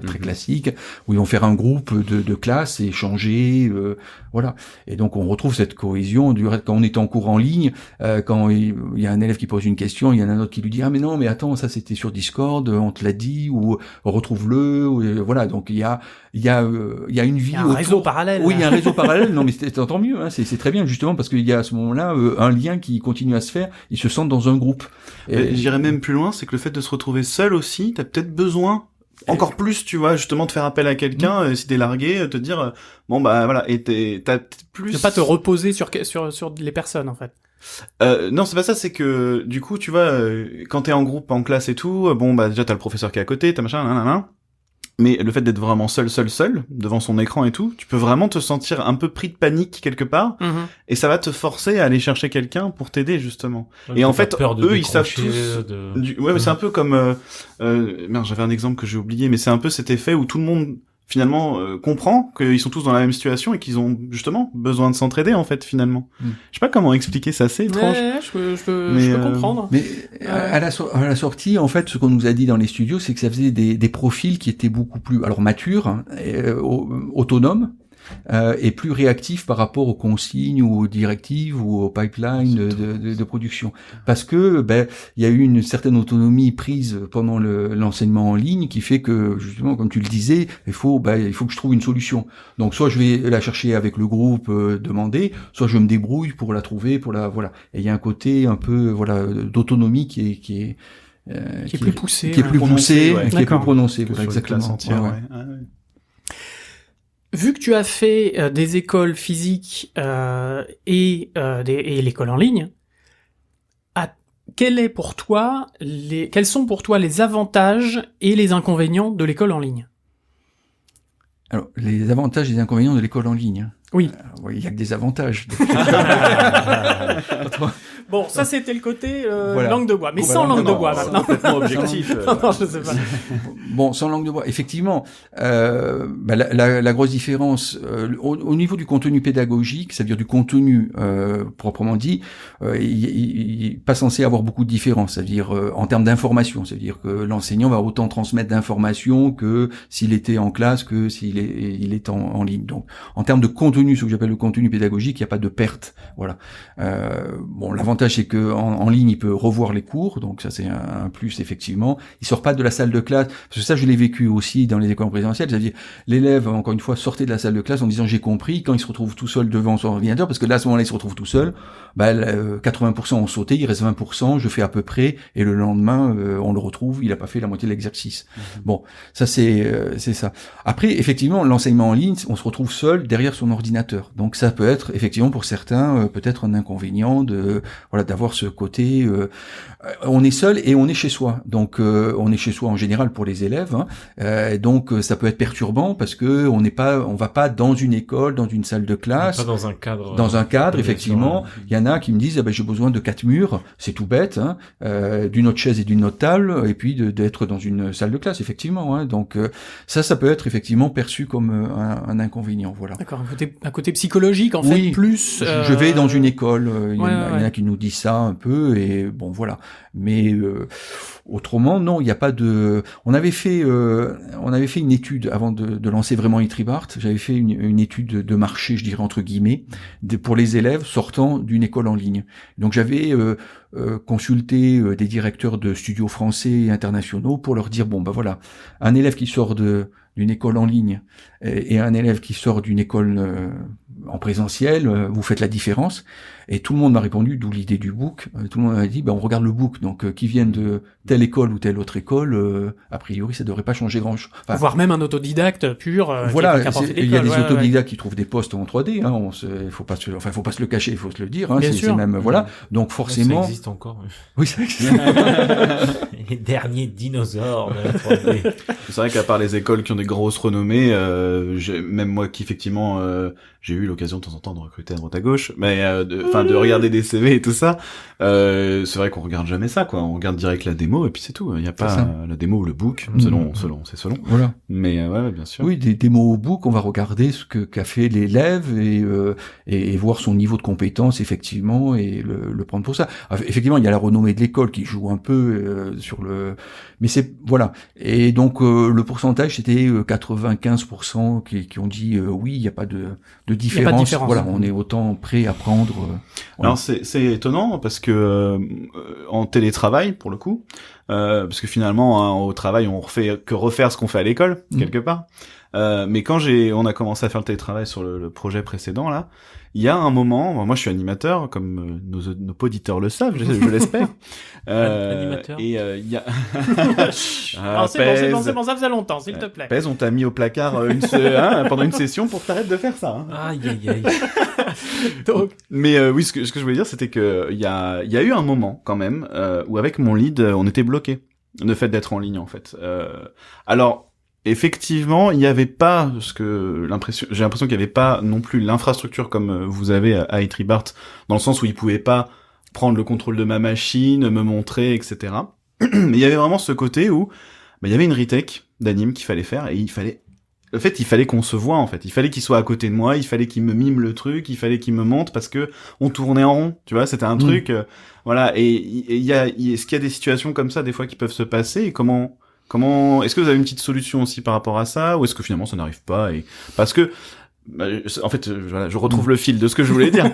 S4: très classique, où ils vont faire un groupe de classe et échanger, voilà. Et donc on retrouve cette cohésion quand on est en cours en ligne, quand il y a un élève qui pose une question, il y en a un autre qui lui dit mais non, mais attends, ça c'était sur Discord, on te l'a dit, ou retrouve-le, ou, voilà. Donc il y a une vie,
S1: un réseau parallèle.
S4: Oui, il y a un réseau parallèle. Non, mais tant mieux, hein, c'est très bien justement parce qu'il y a à ce moment-là un lien qui continue à se faire. Ils se sentent dans un groupe.
S3: Et j'irais même plus loin, c'est que le fait de se retrouver seul aussi, t'as peut-être besoin encore plus, tu vois, justement, de faire appel à quelqu'un, si t'es largué, te dire, bon, bah, voilà, et t'as plus...
S1: Ne pas te reposer sur les personnes, en fait.
S3: Non, c'est pas ça, c'est que, du coup, tu vois, quand t'es en groupe, en classe et tout, bon, bah, déjà, t'as le professeur qui est à côté, t'as machin, nanana. Mais le fait d'être vraiment seul, devant son écran et tout, tu peux vraiment te sentir un peu pris de panique quelque part, et ça va te forcer à aller chercher quelqu'un pour t'aider, justement. Et en fait, eux, ils savent tous... mais c'est un peu comme... Merde, j'avais un exemple que j'ai oublié, mais c'est un peu cet effet où tout le monde, finalement, comprend qu'ils sont tous dans la même situation et qu'ils ont, justement, besoin de s'entraider, en fait, finalement. Je sais pas comment expliquer ça, c'est étrange.
S1: Ouais, je peux comprendre.
S4: Mais à la sortie, en fait, ce qu'on nous a dit dans les studios, c'est que ça faisait des profils qui étaient beaucoup plus, alors matures, autonomes, et plus réactif par rapport aux consignes ou aux directives ou aux pipelines de production. Parce que il y a eu une certaine autonomie prise pendant l'enseignement en ligne qui fait que, justement, comme tu le disais, il faut que je trouve une solution. Donc soit je vais la chercher avec le groupe demandé, soit je me débrouille pour la trouver, voilà. Et il y a un côté un peu d'autonomie qui est
S1: plus poussé,
S4: qui est plus poussé, qui est plus prononcé,
S3: voilà,
S4: exactement.
S1: Vu que tu as fait des écoles physiques et l'école en ligne, quels sont pour toi les avantages et les inconvénients de l'école en ligne?
S4: Alors, les avantages et les inconvénients de l'école en ligne.
S1: Oui.
S4: Il y a que des avantages.
S1: Bon, ça c'était le côté langue de bois, mais sans langue de bois maintenant.
S3: Complètement objectif.
S1: Non, je sais pas.
S4: Bon, sans langue de bois, effectivement, la grosse différence au niveau du contenu pédagogique, c'est-à-dire du contenu proprement dit, il n'est pas censé avoir beaucoup de différence, c'est-à-dire en termes d'information, c'est-à-dire que l'enseignant va autant transmettre d'informations que s'il était en classe, que s'il est en ligne. Donc, en termes de contenu, ce que j'appelle le contenu pédagogique, il n'y a pas de perte. Voilà. Bon, l'avantage c'est que en ligne, il peut revoir les cours, donc ça c'est un plus effectivement. Il sort pas de la salle de classe, parce que ça je l'ai vécu aussi dans les écoles présentielles, c'est-à-dire l'élève encore une fois sortait de la salle de classe en disant j'ai compris, quand il se retrouve tout seul devant son ordinateur, parce que là à ce moment-là il se retrouve tout seul, 80% ont sauté, il reste 20%, je fais à peu près, et le lendemain on le retrouve, il a pas fait la moitié de l'exercice. Bon, ça c'est ça. Après effectivement l'enseignement en ligne, on se retrouve seul derrière son ordinateur, donc ça peut être effectivement pour certains peut-être un inconvénient d'avoir ce côté on est seul et on est chez soi, donc on est chez soi en général pour les élèves, donc ça peut être perturbant parce que on va pas dans une école, dans une salle de classe,
S2: pas dans un cadre
S4: effectivement. Il y en a qui me disent j'ai besoin de 4 murs, c'est tout bête, d'une autre chaise et d'une autre table, et puis d'être dans une salle de classe effectivement, donc ça peut être effectivement perçu comme un inconvénient, voilà.
S1: D'accord, un côté psychologique en fait, plus
S4: je vais dans une école, il y en a qui nous disent ça un peu, et bon voilà, mais autrement non, il n'y a pas de... On avait fait une étude avant de lancer vraiment Etribart. J'avais fait une étude de marché, je dirais entre guillemets, pour les élèves sortant d'une école en ligne. Donc j'avais consulter des directeurs de studios français et internationaux pour leur dire bon ben voilà, un élève qui sort d'une école en ligne et un élève qui sort d'une école en présentiel, vous faites la différence. Et tout le monde m'a répondu, d'où l'idée du book. Tout le monde m'a dit, on regarde le book. Donc, qui viennent de telle école ou telle autre école, a priori, ça devrait pas changer grand-chose.
S1: Enfin, voire même un autodidacte pur.
S4: Voilà, il y a des autodidactes qui trouvent des postes en 3D. Hein, faut pas se le cacher, il faut se le dire. Hein, c'est même voilà. Donc forcément.
S2: Ça existe encore.
S4: Oui, ça existe.
S2: Les derniers dinosaures de la 3D.
S3: C'est vrai qu'à part les écoles qui ont des grosses renommées, même moi qui effectivement j'ai eu l'occasion de temps en temps de recruter à droite à gauche, mais de regarder des CV et tout ça, c'est vrai qu'on regarde jamais ça, quoi. On regarde direct la démo et puis c'est tout. Il y a pas la démo ou le book, selon.
S4: Voilà.
S3: Mais ouais, bien sûr.
S4: Oui, des démos au book, on va regarder ce qu'a fait l'élève et voir son niveau de compétence effectivement et le prendre pour ça. Effectivement, il y a la renommée de l'école qui joue un peu sur le, mais c'est voilà. Et donc le pourcentage c'était 95% qui ont dit oui, il n'y a pas de différence. Voilà, on est autant prêt à prendre.
S3: Voilà. Alors c'est étonnant parce que en télétravail pour le coup, parce que finalement hein, au travail on refait que refaire ce qu'on fait à l'école quelque part. Mais quand on a commencé à faire le télétravail sur le projet précédent là, il y a un moment, moi je suis animateur comme nos auditeurs le savent, je l'espère.
S2: Animateur.
S3: Et il y a
S1: c'est bon, ça faisait longtemps, s'il te plaît.
S3: Pèse, on t'a mis au placard pendant une session pour que t'arrêtes de faire ça. Hein.
S2: Aïe.
S3: Donc, mais oui, ce que je voulais dire, c'était que il y a eu un moment quand même où avec mon lead, on était bloqué. Le fait d'être en ligne en fait. Alors effectivement, il n'y avait pas j'ai l'impression qu'il n'y avait pas non plus l'infrastructure comme vous avez à Etribart, dans le sens où il pouvait pas prendre le contrôle de ma machine, me montrer, etc. Mais il y avait vraiment ce côté où il y avait une retake d'anime qu'il fallait faire et il fallait qu'on se voit en fait. Il fallait qu'il soit à côté de moi, il fallait qu'il me mime le truc, il fallait qu'il me montre parce que on tournait en rond, tu vois, c'était un truc voilà. Et est-ce qu'il y a des situations comme ça des fois qui peuvent se passer et comment est-ce que vous avez une petite solution aussi par rapport à ça ou est-ce que finalement ça n'arrive pas et parce que en fait voilà, je retrouve le fil de ce que je voulais dire.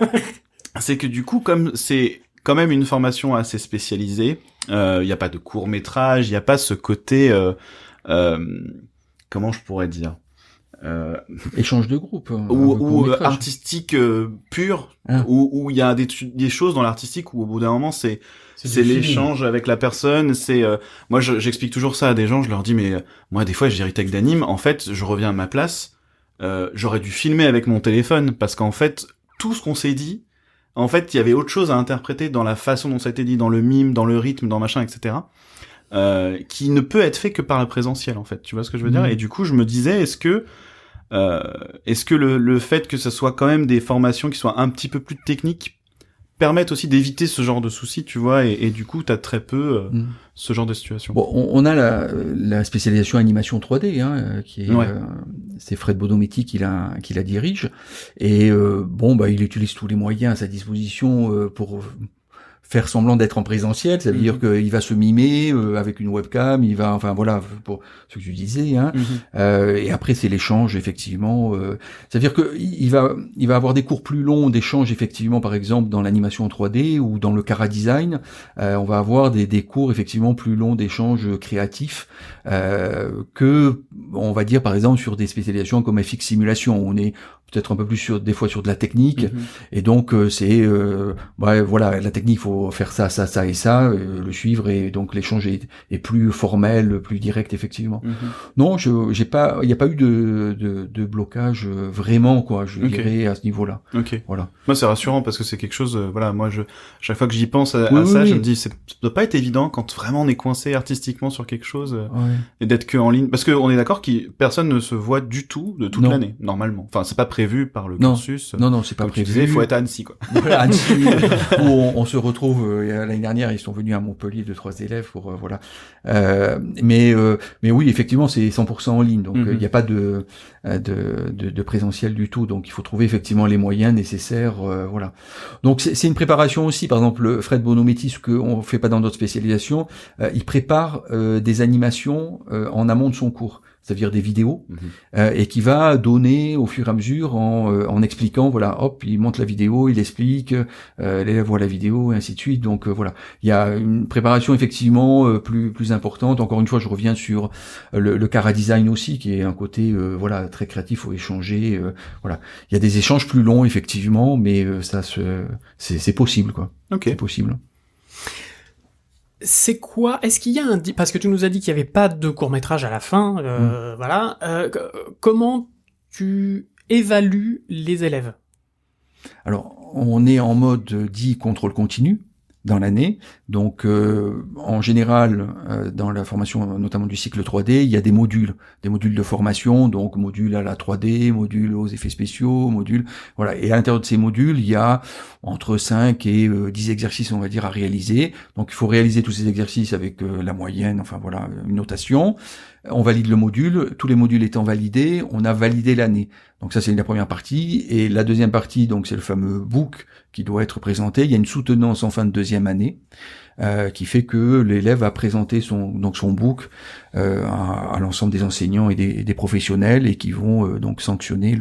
S3: C'est que du coup comme c'est quand même une formation assez spécialisée, il y a pas de court-métrage, il y a pas ce côté comment je pourrais dire
S4: échange de groupe
S3: ou artistique pur où il y a des choses dans l'artistique où au bout d'un moment c'est l'échange avec la personne, c'est moi j'explique toujours ça à des gens, je leur dis mais moi des fois j'ai retake d'anime, en fait je reviens à ma place, j'aurais dû filmer avec mon téléphone parce qu'en fait tout ce qu'on s'est dit, en fait il y avait autre chose à interpréter dans la façon dont ça a été dit, dans le mime, dans le rythme, dans machin, etc. Qui ne peut être fait que par le présentiel en fait, tu vois ce que je veux dire. Et du coup je me disais est-ce que le fait que ce soit quand même des formations qui soient un petit peu plus techniques permettent aussi d'éviter ce genre de soucis, tu vois, et du coup t'as très peu ce genre de situation.
S4: Bon, on a la spécialisation animation 3D qui est c'est Fred Bodometti qui la dirige et il utilise tous les moyens à sa disposition pour faire semblant d'être en présentiel, ça veut dire qu'il va se mimer avec une webcam, il va, enfin voilà, pour ce que tu disais, hein. Et après c'est l'échange effectivement. Ça veut dire que il va avoir des cours plus longs d'échange effectivement, par exemple dans l'animation en 3D ou dans le Cara Design, on va avoir des cours effectivement plus longs d'échange créatifs que on va dire par exemple sur des spécialisations comme FX Simulation, on est peut-être un peu plus des fois sur de la technique, et donc c'est voilà, la technique, faut faire ça et ça, le suivre, et donc l'échange est plus formel, plus direct effectivement. Non, il y a pas eu de blocage vraiment, quoi, je dirais à ce niveau-là. Voilà.
S3: Moi c'est rassurant parce que c'est quelque chose, voilà, moi chaque fois que j'y pense à ça, je me dis ça doit pas être évident quand vraiment on est coincé artistiquement sur quelque chose et d'être que en ligne, parce que on est d'accord que personne ne se voit du tout de toute l'année normalement. Enfin c'est pas prévu par le cursus.
S4: Non, c'est pas prévu.
S3: Il faut être à Annecy, quoi.
S4: Voilà, Annecy, où on se retrouve. L'année dernière, ils sont venus à Montpellier 2-3 élèves pour voilà. Mais oui, effectivement, c'est 100% en ligne, donc il n'y a pas de présentiel du tout. Donc il faut trouver effectivement les moyens nécessaires, voilà. Donc c'est une préparation aussi. Par exemple, Fred Bonometti, ce qu'on fait pas dans d'autres spécialisations, il prépare des animations en amont de son cours. c'est-à-dire des vidéos, et qui va donner au fur et à mesure en expliquant, voilà, hop, il monte la vidéo, il explique, l'élève voit la vidéo, et ainsi de suite. Donc voilà, il y a une préparation effectivement plus importante. Encore une fois, je reviens sur le Cara Design aussi, qui est un côté voilà très créatif, faut échanger. Voilà, il y a des échanges plus longs effectivement, mais c'est possible quoi.
S3: Ok.
S4: C'est possible.
S1: C'est quoi? Est-ce qu'il y a parce que tu nous as dit qu'il y avait pas de court-métrage à la fin, voilà. Comment tu évalues les élèves?
S4: Alors, on est en mode dit contrôle continu dans l'année. Donc, en général, dans la formation, notamment du cycle 3D, il y a des modules de formation, donc module à la 3D, module aux effets spéciaux, module, voilà. Et à l'intérieur de ces modules, il y a entre 5 et 10 exercices, on va dire, à réaliser. Donc, il faut réaliser tous ces exercices avec la moyenne, enfin voilà, une notation. On valide le module. Tous les modules étant validés, on a validé l'année. Donc ça, c'est la première partie. Et la deuxième partie, donc c'est le fameux book qui doit être présenté. Il y a une soutenance en fin de deuxième année qui fait que l'élève va présenter son book à l'ensemble des enseignants et des professionnels et qui vont donc sanctionner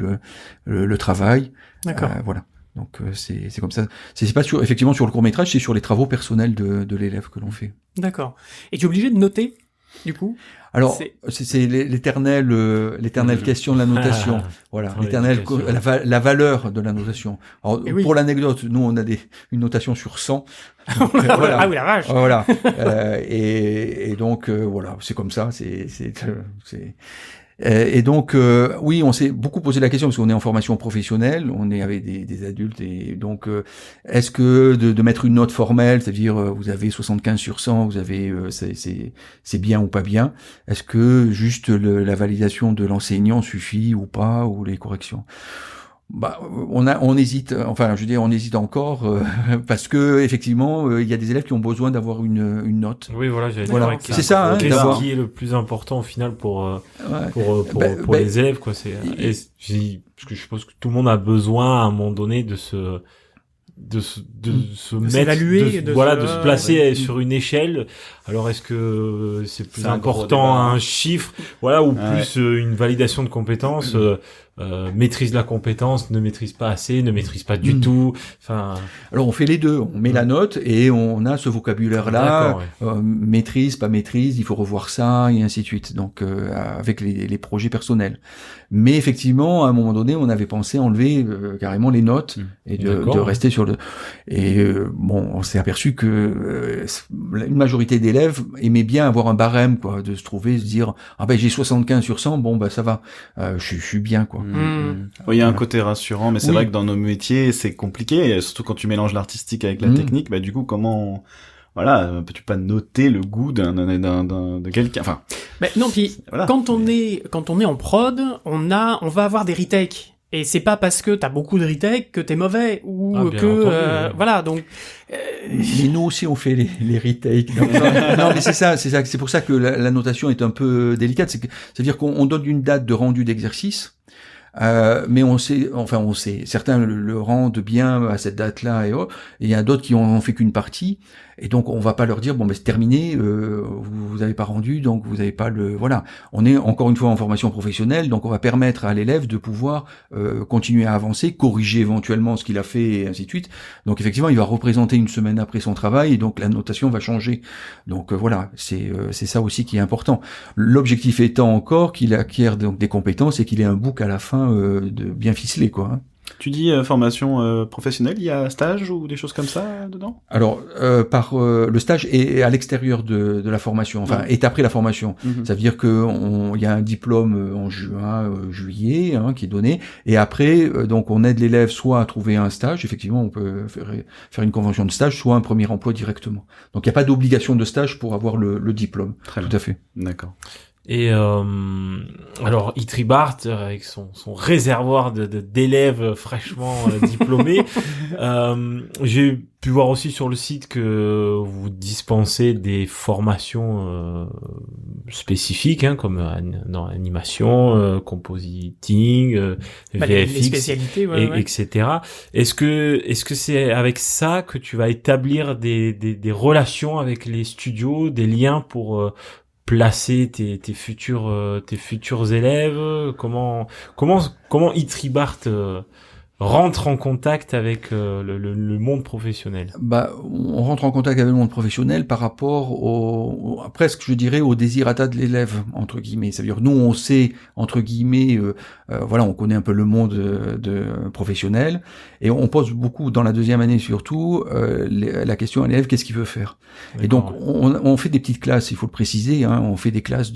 S4: le travail.
S1: D'accord.
S4: Voilà. Donc c'est comme ça. C'est pas effectivement sur le court-métrage, c'est sur les travaux personnels de l'élève que l'on fait.
S1: D'accord. Et tu es obligé de noter, du coup?
S4: Alors, c'est l'éternelle question de la notation. Voilà, la valeur de la notation. Alors, pour l'anecdote, nous, on a une notation sur 100. Donc, voilà.
S1: Ah oui, la vache.
S4: Voilà. Et donc, voilà, c'est comme ça, et donc, oui, on s'est beaucoup posé la question parce qu'on est en formation professionnelle, on est avec des adultes et donc, est-ce que de mettre une note formelle, c'est-à-dire vous avez 75 sur 100, vous avez c'est bien ou pas bien, est-ce que juste la validation de l'enseignant suffit ou pas, ou les corrections? Bah, on hésite. Enfin, je veux dire, on hésite encore parce que effectivement, il y a des élèves qui ont besoin d'avoir une note.
S2: Oui, voilà,
S4: voilà. C'est ça, hein,
S2: ce qui est le plus important au final pour les élèves, quoi. C'est parce que je pense que tout le monde a besoin à un moment donné de se
S1: s'évaluer,
S2: de se placer sur une échelle. Alors est-ce que c'est plus important un chiffre, voilà, ou plus une validation de compétences, maîtrise la compétence, ne maîtrise pas assez, ne maîtrise pas du tout. Enfin.
S4: Alors on fait les deux. On met la note et on a ce vocabulaire-là, maîtrise, pas maîtrise, il faut revoir ça et ainsi de suite. Donc avec les projets personnels. Mais effectivement, à un moment donné, on avait pensé enlever carrément les notes et de rester sur le. Et bon, on s'est aperçu que une majorité d'élèves aimaient bien avoir un barème, quoi, de se dire ah ben j'ai 75 sur 100, bon bah ça va, je suis bien, quoi.
S3: Il y a un côté rassurant, mais c'est vrai que dans nos métiers c'est compliqué, surtout quand tu mélanges l'artistique avec la technique. Bah du coup comment peux-tu pas noter le goût de quelqu'un, enfin.
S1: Mais non, puis quand on est en prod, on va avoir des retakes. Et c'est pas parce que t'as beaucoup de retakes que t'es mauvais ou que voilà, donc
S4: mais nous aussi on fait les retakes. Non mais c'est pour ça que la notation est un peu délicate, c'est-à-dire qu'on donne une date de rendu d'exercice. Mais on sait, certains le rendent bien à cette date-là et il y a d'autres qui ont fait qu'une partie, et donc on va pas leur dire bon ben c'est terminé, vous avez pas rendu, donc vous avez pas voilà. On est encore une fois en formation professionnelle, donc on va permettre à l'élève de pouvoir continuer à avancer, corriger éventuellement ce qu'il a fait et ainsi de suite. Donc effectivement il va représenter une semaine après son travail, et donc la notation va changer. Donc voilà, c'est ça aussi qui est important. L'objectif étant encore qu'il acquiert donc des compétences et qu'il ait un book à la fin de bien ficelé, quoi. Hein.
S3: Tu dis formation professionnelle, il y a stage ou des choses comme ça dedans?
S4: Alors par le stage est à l'extérieur de la formation, enfin est après la formation. Ça veut dire que il y a un diplôme en juillet qui est donné, et après donc on aide l'élève soit à trouver un stage, effectivement on peut faire une convention de stage, soit un premier emploi directement. Donc il n'y a pas d'obligation de stage pour avoir le diplôme.
S3: Très
S4: tout
S3: bien.
S4: à fait.
S3: D'accord.
S2: Et alors Itribart avec son réservoir d'élèves fraîchement diplômés, j'ai pu voir aussi sur le site que vous dispensez des formations spécifiques, comme dans animation, compositing, VFX,
S1: les spécialités,
S2: etc. Est-ce que c'est avec ça que tu vas établir des relations avec les studios, des liens pour placer tes futurs élèves? Comment Itribart rentre en contact avec le monde professionnel?
S4: On rentre en contact avec le monde professionnel par rapport presque, je dirais, au désirata de l'élève, entre guillemets. Ça veut dire, nous, on sait, entre guillemets, on connaît un peu le monde professionnel, et on pose beaucoup, dans la deuxième année surtout, la question à l'élève, qu'est-ce qu'il veut faire? D'accord. Et donc, on fait des petites classes, il faut le préciser, on fait des classes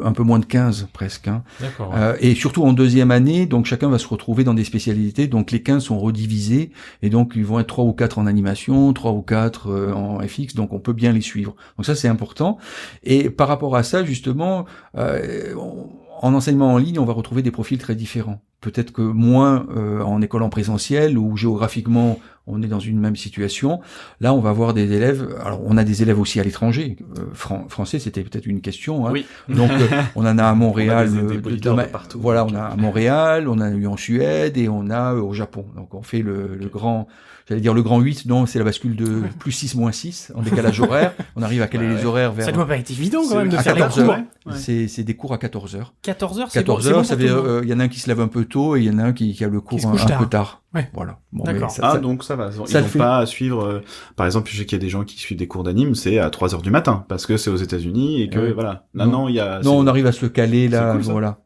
S4: un peu moins de 15, presque.
S2: D'accord.
S4: Et surtout en deuxième année, donc chacun va se retrouver dans des spécialités. Donc les 15 sont redivisés et donc ils vont être 3 ou 4 en animation, 3 ou 4 en FX, donc on peut bien les suivre. Donc ça c'est important. Et par rapport à ça justement, en enseignement en ligne, on va retrouver des profils très différents. Peut-être que moins en école en présentiel ou géographiquement on est dans une même situation. Là, on va avoir des élèves. Alors, on a des élèves aussi à l'étranger. Français, c'était peut-être une question.
S3: Oui.
S4: Donc, on en a à Montréal.
S3: On a des partout.
S4: Voilà, on a à Montréal, on a eu en Suède et on a au Japon. Donc, on fait le grand. J'allais dire le grand 8, non, c'est la bascule de plus 6 moins 6 en décalage horaire. On arrive à caler les horaires vers...
S1: Ça doit pas être évident quand même de faire
S4: 14
S1: les cours.
S4: Ouais. C'est des cours à 14 heures.
S1: 14 heures, c'est
S4: 14 heures, ça veut dire, il y en a un qui se lève un peu tôt et il y en a un qui a le cours un peu tard.
S1: Ouais.
S4: Voilà.
S1: Bon, d'accord.
S3: Donc ça va. Ils n'ont pas à suivre, par exemple, je sais qu'il y a des gens qui suivent des cours d'anime, c'est à 3 heures du matin, parce que c'est aux États-unis et que, voilà. Maintenant, il y a...
S4: Non, on arrive à se caler, là,
S3: cool,
S4: voilà.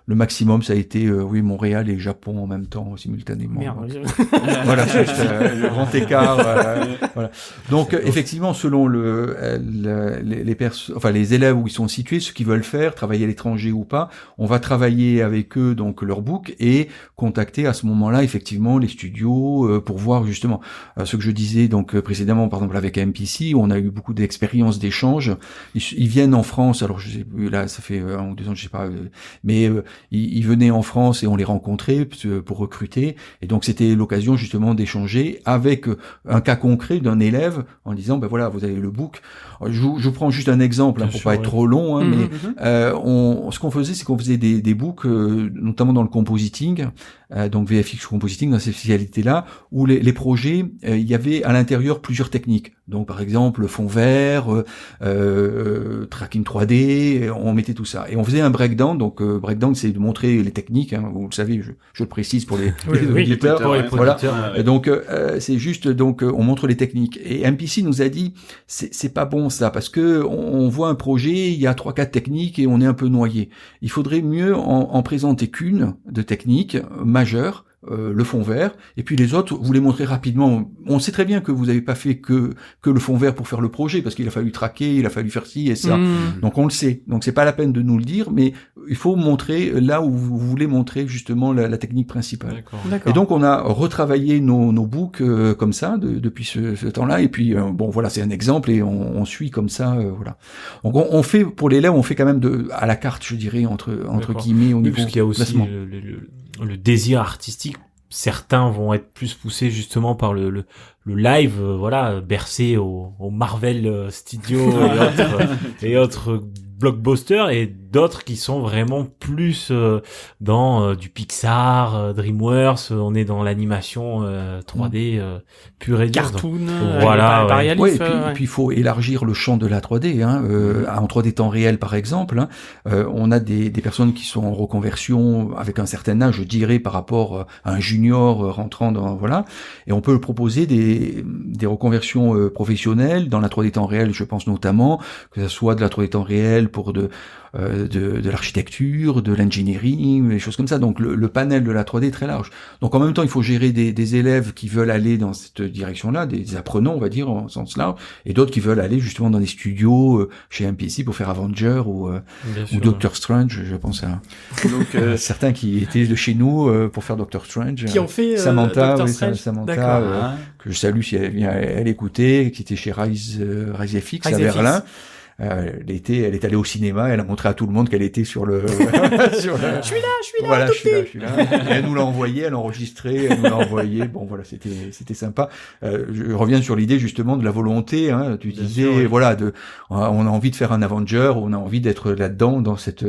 S4: Le maximum, ça a été, Montréal et Japon en même temps, simultanément.
S1: Merde.
S4: Voilà, c'est le grand écart, voilà. Donc, effectivement, selon les élèves où ils sont situés, ce qu'ils veulent faire, travailler à l'étranger ou pas, on va travailler avec eux, donc, leur book et contacter à ce moment-là, effectivement, les studios, pour voir justement, ce que je disais, donc, précédemment, par exemple, avec MPC, où on a eu beaucoup d'expériences d'échange. Ils viennent en France, alors, je sais plus, là, ça fait 1 ou 2 ans, je sais pas, mais, ils venaient en France et on les rencontrait pour recruter. Et donc, c'était l'occasion, justement, d'échanger avec un cas concret d'un élève en disant, ben voilà, vous avez le book. Je prends juste un exemple, pour pas être trop long, mais ce qu'on faisait, c'est qu'on faisait des books, notamment dans le compositing, donc VFX compositing, dans ces spécialités-là, où les projets, il y avait à l'intérieur plusieurs techniques. Donc, par exemple, fond vert, tracking 3D, on mettait tout ça. Et on faisait un breakdown. Donc, breakdown, c'est de montrer les techniques. Vous le savez, je le précise pour les auditeurs. Voilà. Et donc, c'est juste, donc, on montre les techniques. Et MPC nous a dit, c'est pas bon ça, parce que on voit un projet, il y a 3-4 techniques et on est un peu noyé. Il faudrait mieux en présenter qu'une de techniques majeures, le fond vert, et puis les autres, vous les montrez rapidement. On sait très bien que vous n'avez pas fait que le fond vert pour faire le projet, parce qu'il a fallu traquer, il a fallu faire ci et ça. Donc on le sait. Donc c'est pas la peine de nous le dire, mais il faut montrer là où vous voulez montrer justement la technique principale.
S1: D'accord.
S4: Et donc on a retravaillé nos books comme ça depuis ce temps-là. Et puis voilà, c'est un exemple et on suit comme ça. Voilà. Donc on fait pour l'élève, on fait quand même à la carte, je dirais entre guillemets au niveau
S2: parce qu'il y a aussi
S4: placement.
S2: le désir artistique. Certains vont être plus poussés justement par le live, bercé au Marvel Studios et autres blockbusters, et d'autres qui sont vraiment plus dans du Pixar, DreamWorks. On est dans l'animation 3D pure et dure.
S1: Cartoon,
S4: voilà. Et puis il faut élargir le champ de la 3D. En 3D temps réel, par exemple, on a des personnes qui sont en reconversion avec un certain âge, je dirais, par rapport à un junior rentrant dans et on peut proposer des reconversions professionnelles dans la 3D temps réel. Je pense notamment que ça soit de la 3D temps réel pour de l'architecture, de l'engineering, des choses comme ça. Donc le panel de la 3D est très large. Donc en même temps, il faut gérer des élèves qui veulent aller dans cette direction-là, des apprenants, on va dire, en sens large, et d'autres qui veulent aller justement dans des studios chez MPC pour faire Avenger ou Doctor Strange, je pense à certains qui étaient de chez nous pour faire Doctor Strange.
S1: Qui ont fait
S4: Samantha,
S1: Doctor Strange.
S4: Samantha que je salue si elle écoutait, qui était chez Rise FX à Berlin. Elle est allée au cinéma, elle a montré à tout le monde qu'elle était sur le...
S1: Je suis là,
S4: voilà, je suis là. Et elle nous l'a envoyé, elle l'a enregistré, elle nous l'a envoyé. Bon, voilà, c'était sympa. Je reviens sur l'idée, justement, de la volonté, tu disais, voilà, on a envie de faire un Avenger, on a envie d'être là-dedans, dans cette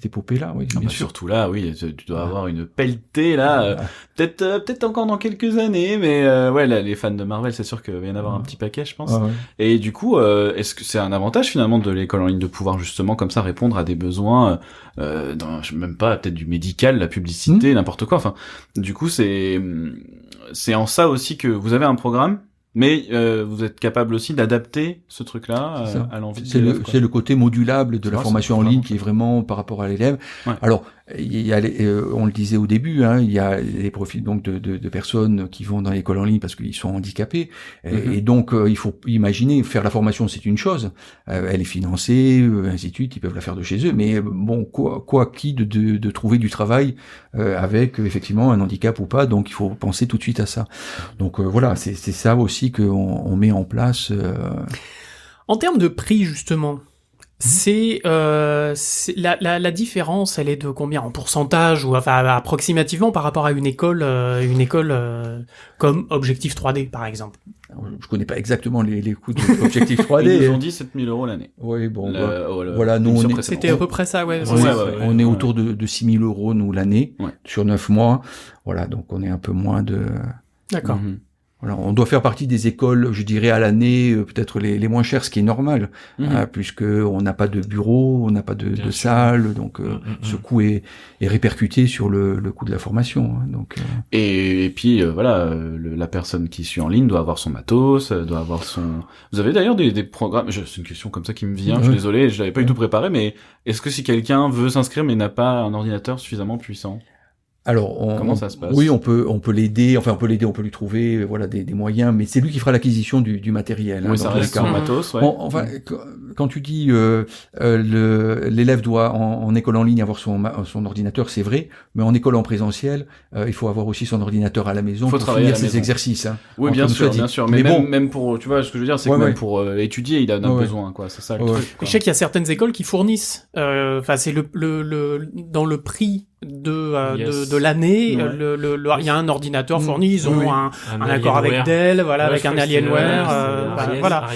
S4: épopée-là, oui.
S3: Bien sûr. Surtout là, oui, tu dois avoir une pelletée, là. Peut-être encore dans quelques années, mais là, les fans de Marvel, c'est sûr qu'il va y en avoir un petit paquet, je pense. Et du coup, est-ce que c'est un avantage, finalement, notamment de l'école en ligne, de pouvoir justement comme ça répondre à des besoins, même pas peut-être du médical, la publicité, n'importe quoi. Enfin, du coup, c'est en ça aussi que vous avez un programme. Mais vous êtes capable aussi d'adapter ce truc-là à l'envie de l'élève.
S4: C'est le côté modulable de la formation en ligne qui est vraiment par rapport à l'élève. Ouais. Alors, il y a on le disait au début, hein, il y a les profils donc de personnes qui vont dans l'école en ligne parce qu'ils sont handicapés. Et donc, il faut imaginer, faire la formation, c'est une chose. Elle est financée, ainsi de suite, ils peuvent la faire de chez eux. Mais bon, qui de trouver du travail avec effectivement un handicap ou pas. Donc, il faut penser tout de suite à ça. Donc, voilà, c'est ça aussi qu'on met en place.
S1: En termes de prix, justement, c'est la différence, elle est de combien en pourcentage ou enfin approximativement par rapport à une école comme Objectif 3D par exemple.
S4: Je connais pas exactement les coûts de Objectif 3D.
S3: Ils nous ont dit 7 000 € l'année.
S4: Oui, bon, voilà, nous
S1: c'était à peu près ça, ouais.
S4: On est autour de 6 000 € nous l'année sur 9 mois. Voilà, donc on est un peu moins de.
S1: D'accord.
S4: Voilà, on doit faire partie des écoles, je dirais, à l'année, peut-être les moins chères, ce qui est normal, puisque on n'a pas de bureau, on n'a pas de salle, donc ce coût est répercuté sur le coût de la formation. Hein, donc.
S3: Et puis voilà, la personne qui suit en ligne doit avoir son matos, doit avoir son. Vous avez d'ailleurs des programmes. C'est une question comme ça qui me vient. Je suis désolé, je l'avais pas du tout préparé, mais est-ce que si quelqu'un veut s'inscrire mais n'a pas un ordinateur suffisamment puissant?
S4: Alors,
S3: comment ça se passe?
S4: Oui, on peut l'aider. Enfin, on peut lui trouver, voilà, des moyens. Mais c'est lui qui fera l'acquisition du matériel.
S3: Oui, ça reste son matos. Ouais.
S4: Bon, enfin, quand tu dis l'élève doit en école en ligne avoir son ordinateur, c'est vrai. Mais en école en présentiel, il faut avoir aussi son ordinateur à la maison pour finir ses exercices. Hein,
S3: oui, bien sûr. Mais même pour, tu vois, ce que je veux dire, c'est que même pour étudier, il en a besoin, quoi. C'est ça le truc.
S1: Je sais qu'il y a certaines écoles qui fournissent. Enfin, c'est dans le prix de l'année, il y a un ordinateur fourni, ils ont un accord avec Dell, voilà, avec un Alienware, voilà.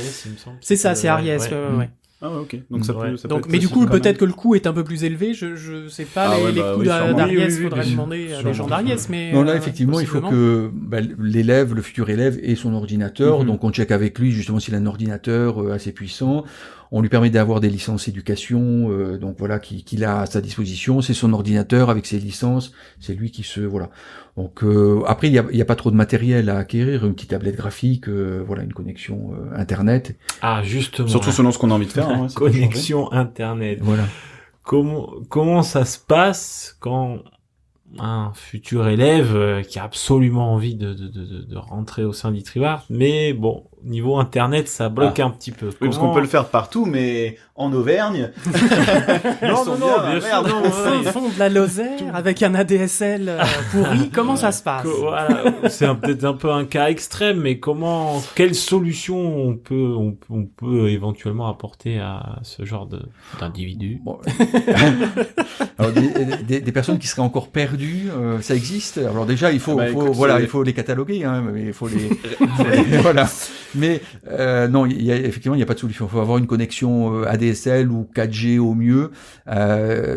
S1: C'est ça, c'est Ariès, ouais.
S3: Ah ouais, ok. Donc ça peut
S1: mais du coup, peut-être que le coût est un peu plus élevé. Je sais pas les coûts d'Ariès. Faudrait demander à des gens d'Ariès, mais
S4: non, là effectivement, il faut que l'élève, le futur élève, ait son ordinateur. Donc on check avec lui justement s'il a un ordinateur assez puissant. On lui permet d'avoir des licences éducation, donc voilà, qu'il a à sa disposition. C'est son ordinateur avec ses licences. C'est lui qui voilà. Donc après, il y a pas trop de matériel à acquérir, une petite tablette graphique, voilà, une connexion Internet.
S2: Ah, justement.
S3: Surtout selon ce qu'on a envie de faire. Hein,
S2: connexion Internet.
S4: Voilà.
S2: Comment ça se passe quand un futur élève qui a absolument envie de rentrer au sein d'Itrivart, mais bon, niveau internet, ça bloque un petit peu.
S3: Oui, parce qu'on peut le faire partout, mais en Auvergne.
S2: non, bien sûr,
S1: au fond de la Lozère, avec un ADSL pourri, comment ça se passe?
S2: Voilà, c'est peut-être un peu un cas extrême, mais quelle solution on peut éventuellement apporter à ce genre d'individu?
S4: Bon. Alors, des personnes qui seraient encore perdues, ça existe. Alors déjà, il faut les cataloguer, hein, mais il faut les voilà. Mais non, effectivement, il n'y a pas de solution. Il faut avoir une connexion ADSL ou 4G au mieux.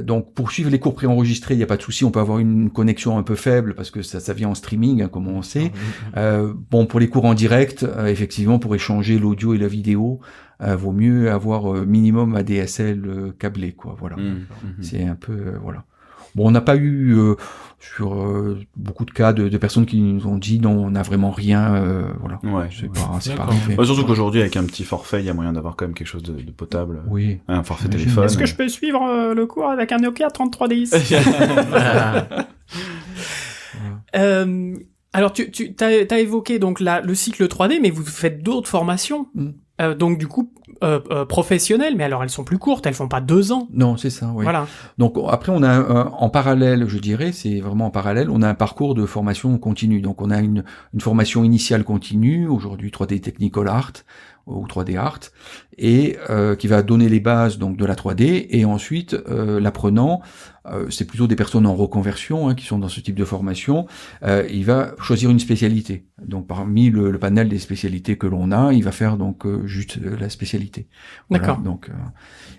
S4: Donc, pour suivre les cours préenregistrés, il n'y a pas de souci. On peut avoir une connexion un peu faible parce que ça vient en streaming, hein, comme on sait. Bon, pour les cours en direct, effectivement, pour échanger l'audio et la vidéo, vaut mieux avoir minimum ADSL câblé, quoi. Voilà. C'est un peu voilà. Bon, on n'a pas eu sur beaucoup de cas de personnes qui nous ont dit non, on n'a vraiment rien, voilà.
S3: Ouais,
S4: c'est pas arrivé.
S3: Surtout qu'aujourd'hui, avec un petit forfait, il y a moyen d'avoir quand même quelque chose de potable.
S4: Oui.
S3: Un forfait téléphone.
S1: Est-ce que je peux suivre le cours avec un Nokia 3310? Alors, tu t'as évoqué donc le cycle 3D, mais vous faites d'autres formations. Donc du coup professionnelles, mais alors elles sont plus courtes, elles font pas 2 ans.
S4: Non, c'est ça, oui.
S1: Voilà.
S4: Donc après on a en parallèle, je dirais, c'est vraiment en parallèle, on a un parcours de formation continue. Donc on a une formation initiale continue, aujourd'hui 3D Technical Art ou 3D Art, et qui va donner les bases donc de la 3D, et ensuite l'apprenant, c'est plutôt des personnes en reconversion qui sont dans ce type de formation, il va choisir une spécialité. Donc parmi le panel des spécialités que l'on a, il va faire donc juste la spécialité. Voilà,
S1: d'accord.
S4: Donc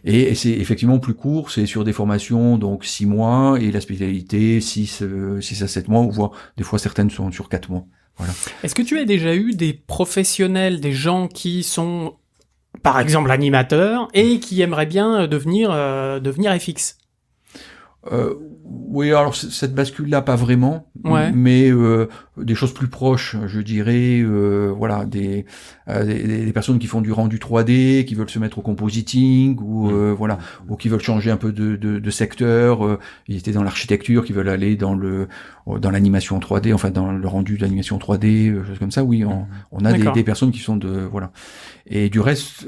S4: et c'est effectivement plus court, c'est sur des formations donc 6 mois, et la spécialité 6 à 7 mois, ou voire des fois certaines sont sur 4 mois. Voilà.
S1: Est-ce que tu as déjà eu des professionnels, des gens qui sont par exemple animateur, et qui aimerait bien devenir FX.
S4: Oui, alors cette bascule-là, pas vraiment,
S1: Ouais.
S4: mais des choses plus proches, je dirais, voilà, des personnes qui font du rendu 3D, qui veulent se mettre au compositing, ou voilà, ou qui veulent changer un peu de secteur. Ils étaient dans l'architecture, qui veulent aller dans l'animation 3D, enfin dans le rendu d'animation 3D, choses comme ça. Oui, on a des personnes qui sont voilà. Et du reste,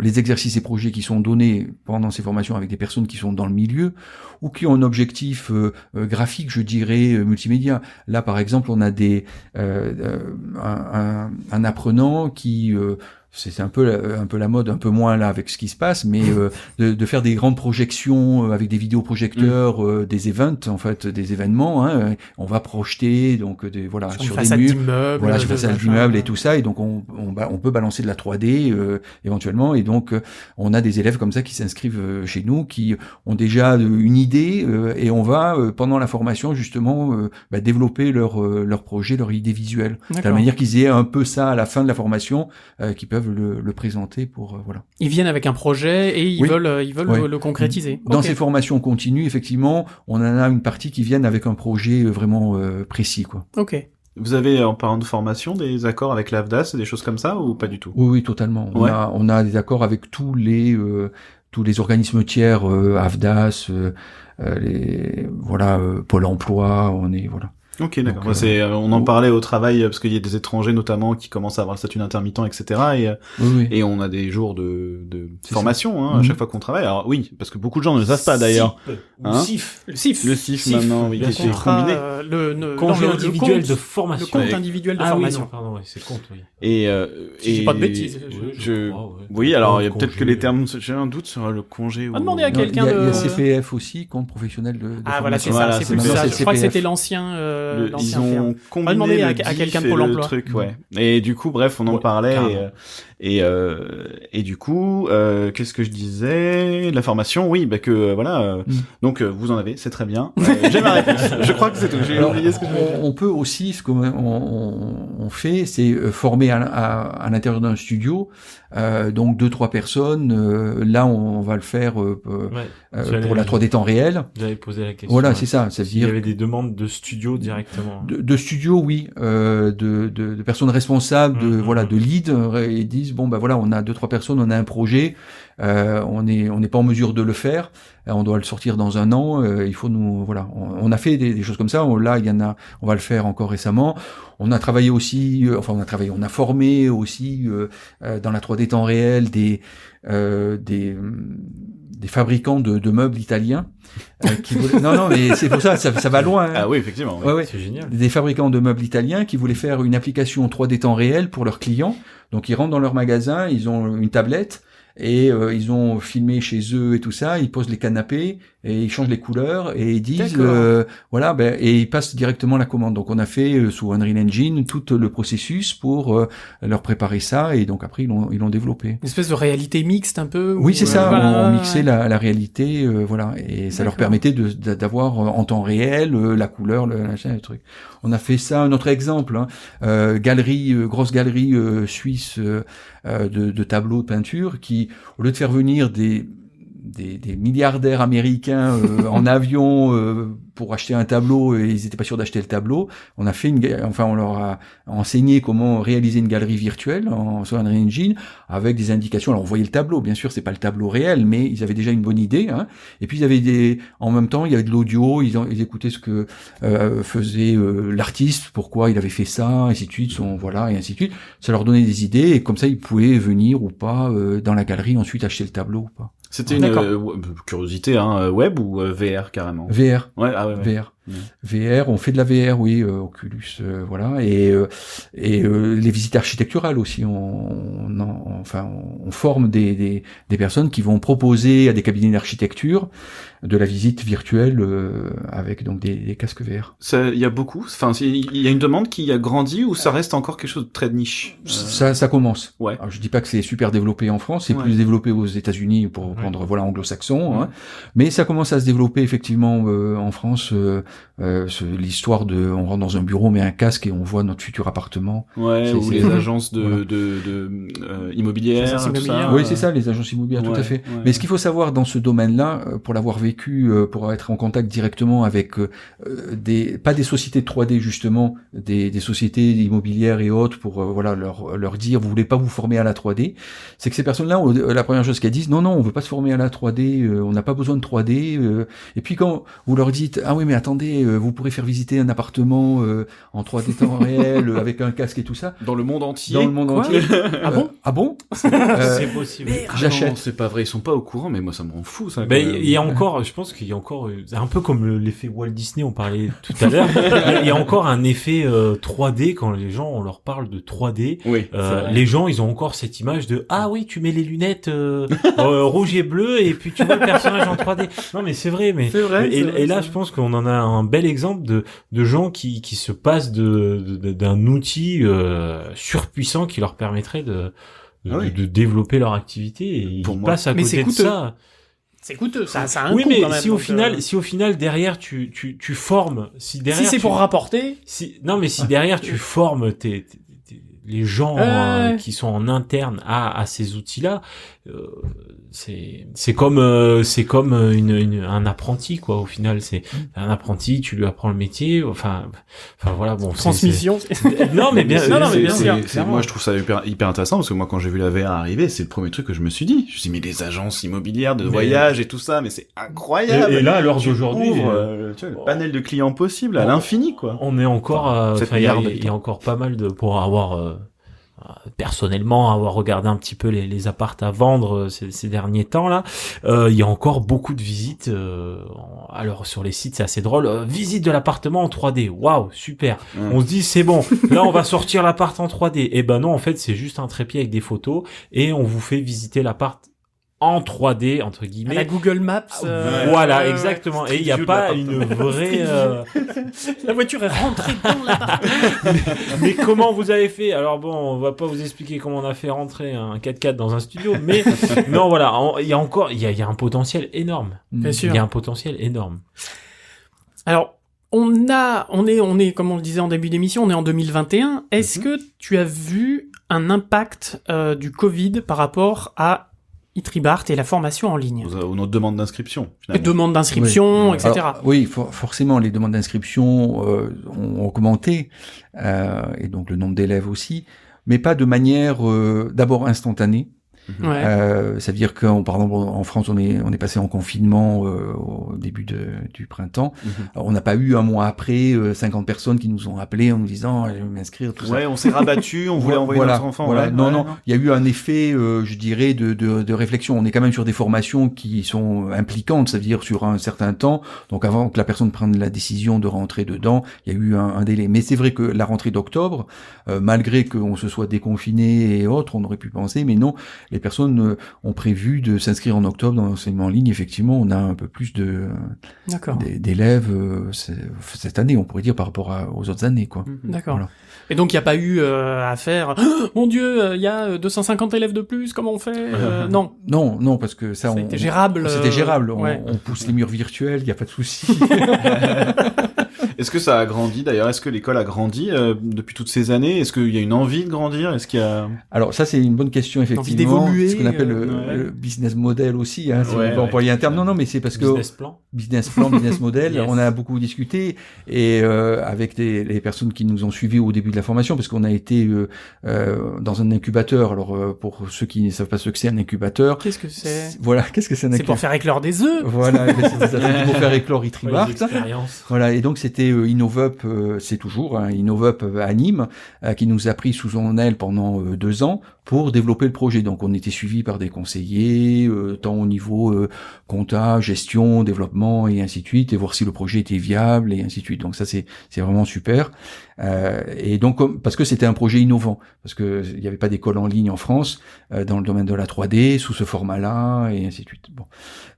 S4: les exercices et projets qui sont donnés pendant ces formations avec des personnes qui sont dans le milieu ou qui ont un objectif graphique, je dirais, multimédia. Là, par exemple, on a un apprenant qui c'est un peu la mode, un peu moins là avec ce qui se passe, mais de faire des grandes projections avec des vidéoprojecteurs, des events en fait, des événements. Hein, on va projeter donc sur des murs, voilà, sur façade d'immeuble et tout ça, et donc on peut balancer de la 3D éventuellement, et donc on a des élèves comme ça qui s'inscrivent chez nous, qui ont déjà une idée, et on va pendant la formation justement développer leur projet, leur idée visuelle, de la manière qu'ils aient un peu ça à la fin de la formation, qui peuvent le présenter pour voilà.
S1: Ils viennent avec un projet et ils veulent le concrétiser.
S4: Dans ces formations continues, effectivement, on en a une partie qui viennent avec un projet vraiment précis, quoi.
S1: Ok.
S3: Vous avez, en parlant de formation, des accords avec l'AFDAS et des choses comme ça, ou pas du tout?
S4: Oui, totalement. On a des accords avec tous les organismes tiers, AFDAS, Pôle emploi, on est voilà.
S3: Ok, d'accord. Donc, on en parlait au travail parce qu'il y a des étrangers notamment qui commencent à avoir le statut d'intermittent, etc. Et on a des jours de formation à chaque fois qu'on travaille. Alors oui, parce que beaucoup de gens ne le savent pas d'ailleurs.
S1: Le CIF
S3: maintenant, oui, qui est combiné.
S2: Le congé individuel de formation.
S1: Le compte individuel de formation.
S2: Oui, pardon, c'est le compte, oui.
S1: Si je dis pas de bêtises.
S3: Oui, alors il y a peut-être que les termes. J'ai un doute sur le congé.
S1: On va demander à quelqu'un de.
S4: Il y a CPF aussi, compte professionnel de
S1: formation. Voilà, c'est ça. C'est plus ça. Je crois que c'était l'ancien.
S3: Ils ont combiné
S1: à quelqu'un de Pôle emploi.
S3: Truc, Et du coup, bref, on en parlait et du coup, qu'est-ce que je disais? La formation, oui, donc vous en avez, c'est très bien. J'ai ma réponse. Je crois que c'est tout. J'ai oublié ce que je voulais dire.
S4: On peut aussi, ce qu'on fait, c'est former à l'intérieur d'un studio, donc 2-3 personnes. Là, on va le faire pour la 3D temps réel.
S2: J'avais posé la question.
S4: Voilà, c'est ça. Ça veut dire
S2: il y avait des demandes de studio directement.
S4: De studio, oui, de personnes responsables, de lead, et disent on a 2-3 personnes, on a un projet, on n'est pas en mesure de le faire, on doit le sortir dans un an, il faut on a fait des choses comme ça. Là, il y en a, on va le faire encore récemment. On a travaillé aussi, on a formé aussi dans la 3D temps réel des fabricants de meubles italiens non mais c'est pour ça va loin, hein.
S3: Ah oui, effectivement, oui.
S4: Ouais.
S2: C'est génial.
S4: Des fabricants de meubles italiens qui voulaient faire une application 3D temps réel pour leurs clients. Donc ils rentrent dans leur magasin, ils ont une tablette et ils ont filmé chez eux et tout ça, ils posent les canapés et ils changent les couleurs et ils disent et ils passent directement la commande. Donc on a fait sous Unreal Engine tout le processus pour leur préparer ça, et donc après ils l'ont développé.
S1: Une espèce de réalité mixte un peu.
S4: Oui, c'est ça. On mixait la réalité, et ça leur permettait d'avoir en temps réel la couleur, le truc. On a fait ça. Un autre exemple, grosse galerie suisse de tableaux de peinture qui, au lieu de faire venir des milliardaires américains en avion pour acheter un tableau, et ils étaient pas sûrs d'acheter le tableau, on leur a enseigné comment réaliser une galerie virtuelle sur Unreal Engine avec des indications. Alors on voyait le tableau, bien sûr, c'est pas le tableau réel, mais ils avaient déjà une bonne idée, hein. Et puis en même temps, il y avait de l'audio, ils écoutaient ce que faisait l'artiste, pourquoi il avait fait ça, ainsi de suite, et ainsi de suite. Ça leur donnait des idées, et comme ça ils pouvaient venir ou pas dans la galerie ensuite acheter le tableau ou pas.
S3: C'était une curiosité, web ou VR carrément?
S4: VR.
S3: Ouais,
S4: VR. VR, on fait de la VR, oui, Oculus, et les visites architecturales aussi. On forme des personnes qui vont proposer à des cabinets d'architecture de la visite virtuelle avec donc des casques VR.
S3: Il y a beaucoup. Enfin, il y a une demande qui a grandi, ou ça reste encore quelque chose de très niche?
S4: Ça commence.
S3: Ouais.
S4: Alors, je dis pas que c'est super développé en France, c'est plus développé aux États-Unis pour prendre anglo-saxon, hein. Mais ça commence à se développer effectivement en France. l'histoire de on rentre dans un bureau, on met un casque et on voit notre futur appartement.
S3: Ouais, ou les agences immobilières, tout ça.
S4: Oui, c'est ça, les agences immobilières, tout à fait.
S3: Ouais.
S4: Mais ce qu'il faut savoir dans ce domaine-là, pour l'avoir vécu, pour être en contact directement avec pas des sociétés de 3D justement, des sociétés immobilières et autres, pour leur dire vous voulez pas vous former à la 3D, c'est que ces personnes-là, la première chose qu'elles disent, non, on veut pas se former à la 3D, on n'a pas besoin de 3D. Et puis quand vous leur dites ah oui mais attendez, vous pourrez faire visiter un appartement en 3D temps réel avec un casque et tout ça
S3: dans le monde entier.
S4: Dans le monde entier.
S1: Ah bon
S2: C'est possible.
S4: J'achète.
S3: Non, c'est pas vrai, ils sont pas au courant, mais moi ça me rend fou ça.
S2: Ben, il y a encore, je pense qu'il y a encore, c'est un peu comme l'effet Walt Disney, on parlait tout à l'heure. Il y a encore un effet 3D quand les gens, on leur parle de 3D.
S3: Oui.
S2: Les gens, ils ont encore cette image de ah oui, tu mets les lunettes rouge et bleu et puis tu vois le personnage en 3D. Non mais c'est vrai, mais
S3: c'est vrai,
S2: et là je pense qu'on en a un bel exemple de gens qui se passent d'un outil surpuissant qui leur permettrait de développer leur activité et ils passent à côté de ça.
S1: C'est coûteux, ça a un
S2: coût
S1: quand même.
S2: Si au final derrière tu formes, si c'est
S1: pour rapporter,
S2: si derrière tu formes les gens qui sont en interne à ces outils-là, c'est comme un apprenti quoi. Au final, c'est un apprenti, tu lui apprends le métier. Enfin voilà, bon.
S1: Transmission.
S2: Non mais bien sûr.
S3: Moi je trouve ça hyper intéressant parce que moi quand j'ai vu la VR arriver, c'est le premier truc que je me suis dit. Je me suis dit mais les agences immobilières de voyage et tout ça, mais c'est incroyable.
S2: Et là à l'heure d'aujourd'hui,
S3: tu vois, le panel de clients possible à l'infini quoi.
S2: On est encore, il y a encore pas mal pour avoir. Personnellement, avoir regardé un petit peu les appartes à vendre ces derniers temps là, il y a encore beaucoup de visites. Alors sur les sites, c'est assez drôle. Visite de l'appartement en 3D. Waouh, super. On se dit c'est bon. Là, on va sortir l'appart en 3D. Et ben non, en fait, c'est juste un trépied avec des photos et on vous fait visiter l'appart en 3D entre guillemets.
S1: À la Google Maps.
S2: Voilà, exactement. Et il n'y a pas une vraie.
S1: La voiture est rentrée dans l'appart.
S2: mais comment vous avez fait? Alors bon, on va pas vous expliquer comment on a fait rentrer un 4x4 dans un studio, mais non, voilà, il y a encore, il y a un potentiel énorme.
S1: Bien sûr.
S2: Il y a un potentiel énorme.
S1: Alors, on est, comme on le disait en début d'émission, on est en 2021. Est-ce que tu as vu un impact du Covid par rapport à Itribart et la formation en ligne?
S3: Ou notre demande d'inscription,
S1: Les demandes d'inscription, etc.
S4: Alors, oui, forcément, les demandes d'inscription ont augmenté, et donc le nombre d'élèves aussi, mais pas de manière d'abord instantanée.
S1: Ouais.
S4: Ça veut dire que, par exemple, en France, on est passé en confinement au début du printemps. Alors, on n'a pas eu un mois après 50 personnes qui nous ont appelés en nous disant je vais m'inscrire, tout ça.
S3: Ouais, on s'est rabattu, on voulait envoyer notre enfant.
S4: Voilà.
S3: Ouais,
S4: non, il y a eu un effet, je dirais, de réflexion. On est quand même sur des formations qui sont impliquantes, ça veut dire sur un certain temps. Donc avant que la personne prenne la décision de rentrer dedans, il y a eu un délai. Mais c'est vrai que la rentrée d'octobre, malgré qu'on se soit déconfiné et autres, on aurait pu penser, mais non, les personnes ont prévu de s'inscrire en octobre dans l'enseignement en ligne. Effectivement, on a un peu plus d'élèves cette année, on pourrait dire, par rapport aux autres années, quoi.
S1: D'accord.
S4: Voilà.
S1: Et donc, il n'y a pas eu à faire « Mon Dieu, il y a 250 élèves de plus, comment on fait ?» Non.
S4: Non, parce que ça
S1: c'était gérable.
S4: C'était gérable.
S1: Ouais.
S4: On pousse les murs virtuels, il n'y a pas de souci.
S3: Est-ce que ça a grandi d'ailleurs? Est-ce que l'école a grandi depuis toutes ces années? Est-ce qu'il y a une envie de grandir? Est-ce qu'il y a...
S4: Alors ça c'est une bonne question effectivement.
S1: Envie d'évoluer,
S4: ce qu'on appelle le business model aussi, hein, si on peut employer un terme. Non, mais c'est parce que business plan, business model. Yes. On a beaucoup discuté et avec les personnes qui nous ont suivis au début de la formation, parce qu'on a été dans un incubateur. Alors pour ceux qui ne savent pas ce que c'est un incubateur,
S1: qu'est-ce que c'est?
S4: Voilà, qu'est-ce que c'est un incubateur?
S1: C'est pour faire éclore des œufs.
S4: Voilà, c'est pour faire éclore Itribart. Voilà, et donc c'était Innovup, c'est toujours Innovup à Nîmes, qui nous a pris sous son aile pendant 2 ans pour développer le projet. Donc on était suivis par des conseillers, tant au niveau compta, gestion, développement et ainsi de suite, et voir si le projet était viable et ainsi de suite. Donc ça c'est vraiment super. Et donc parce que c'était un projet innovant, parce que il n'y avait pas d'école en ligne en France dans le domaine de la 3D sous ce format-là et ainsi de suite. Bon,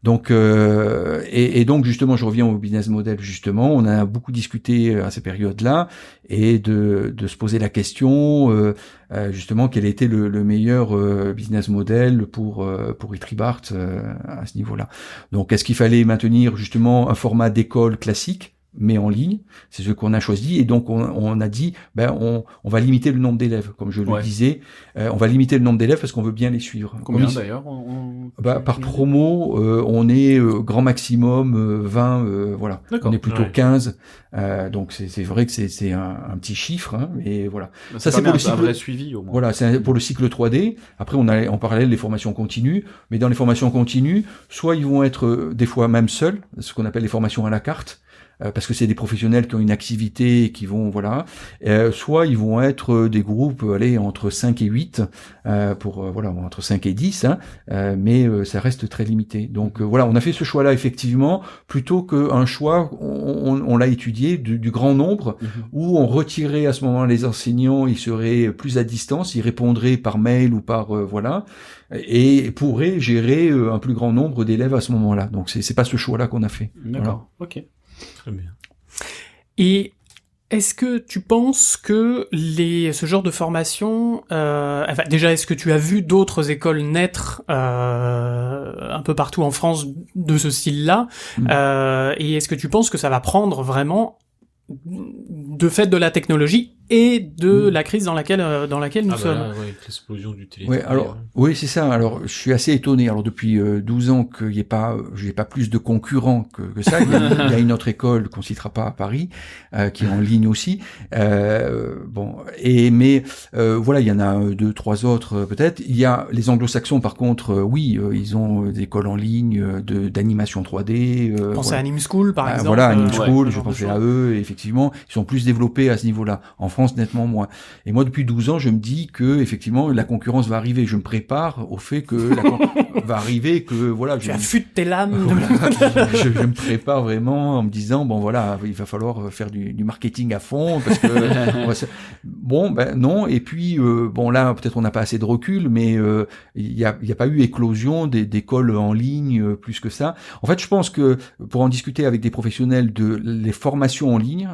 S4: donc et donc justement je reviens au business model. Justement, on a beaucoup discuté à ces périodes-là et de se poser la question justement quel était le meilleur business model pour Itribart à ce niveau-là. Donc est-ce qu'il fallait maintenir justement un format d'école classique, mais en ligne. C'est ce qu'on a choisi, et donc on a dit, on va limiter le nombre d'élèves, comme je le disais. On va limiter le nombre d'élèves parce qu'on veut bien les suivre.
S3: Combien d'ailleurs
S4: par promo, on est grand maximum 20, voilà. On est plutôt 15. Donc c'est vrai que c'est un petit chiffre, hein, mais voilà.
S3: Ça c'est pour le cycle, un vrai suivi au moins.
S4: Voilà, c'est pour le cycle 3D. Après on a en parallèle les formations continues, mais dans les formations continues, soit ils vont être des fois même seuls, ce qu'on appelle les formations à la carte. Parce que c'est des professionnels qui ont une activité et qui vont, voilà. Soit ils vont être des groupes, entre 5 et 8, entre 5 et 10, hein, mais ça reste très limité. Donc voilà, on a fait ce choix-là effectivement, plutôt qu'un choix, on l'a étudié, du grand nombre, où on retirait à ce moment les enseignants, ils seraient plus à distance, ils répondraient par mail ou par, et pourraient gérer un plus grand nombre d'élèves à ce moment-là. Donc c'est pas ce choix-là qu'on a fait.
S3: D'accord, ok.
S2: Très bien.
S1: Et est-ce que tu penses que ce genre de formation, déjà, est-ce que tu as vu d'autres écoles naître un peu partout en France de ce style-là, et est-ce que tu penses que ça va prendre vraiment de fait de la technologie et de la crise dans laquelle nous sommes.
S2: Avec l'explosion du télétravail.
S4: Oui, c'est ça. Alors, je suis assez étonné. Alors, depuis 12 ans qu'il n'y ait pas plus de concurrents que ça. Il y a une autre école qu'on citera pas à Paris, qui est en ligne aussi. Mais il y en a 2, 3 autres peut-être. Il y a les anglo-saxons, par contre, ils ont des écoles en ligne d'animation 3D.
S1: Pensez à Anime School, par exemple.
S4: Voilà, Anime School, je pensais à eux. Et effectivement, ils sont plus développés à ce niveau-là. En France, nettement moins. Et moi, depuis 12 ans, je me dis que effectivement, la concurrence va arriver. Je me prépare au fait que la concurrence va arriver, que voilà.
S1: Tu affûtes tes lames.
S4: Je me prépare vraiment en me disant il va falloir faire du marketing à fond parce que non. Et puis là, peut-être on n'a pas assez de recul, mais il y a pas eu éclosion d'écoles en ligne plus que ça. En fait, je pense que pour en discuter avec des professionnels de les formations en ligne,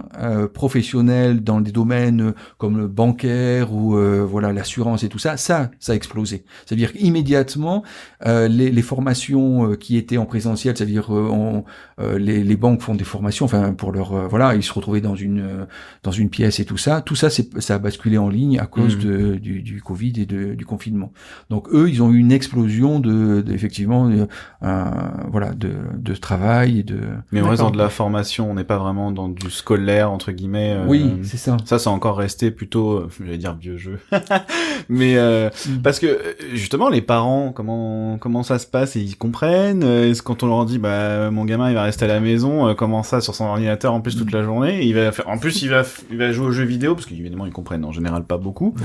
S4: professionnels dans des domaines comme le bancaire ou l'assurance et tout ça a explosé. C'est-à-dire immédiatement les formations qui étaient en présentiel, c'est-à-dire les banques font des formations, pour leur ils se retrouvaient dans une pièce et tout ça ça a basculé en ligne à cause du Covid et du confinement. Donc eux, ils ont eu une explosion de travail et de.
S3: Mais on reste dans de la formation, on n'est pas vraiment dans du scolaire entre guillemets.
S4: Oui, c'est ça.
S3: Ça c'est encore resté plutôt, j'allais dire vieux jeu. Mais parce que justement les parents, comment ça se passe, et ils comprennent. Est-ce quand on leur dit mon gamin il va rester à la maison, comment ça sur son ordinateur en plus toute la journée, il va jouer aux jeux vidéo parce qu'évidemment ils comprennent en général pas beaucoup.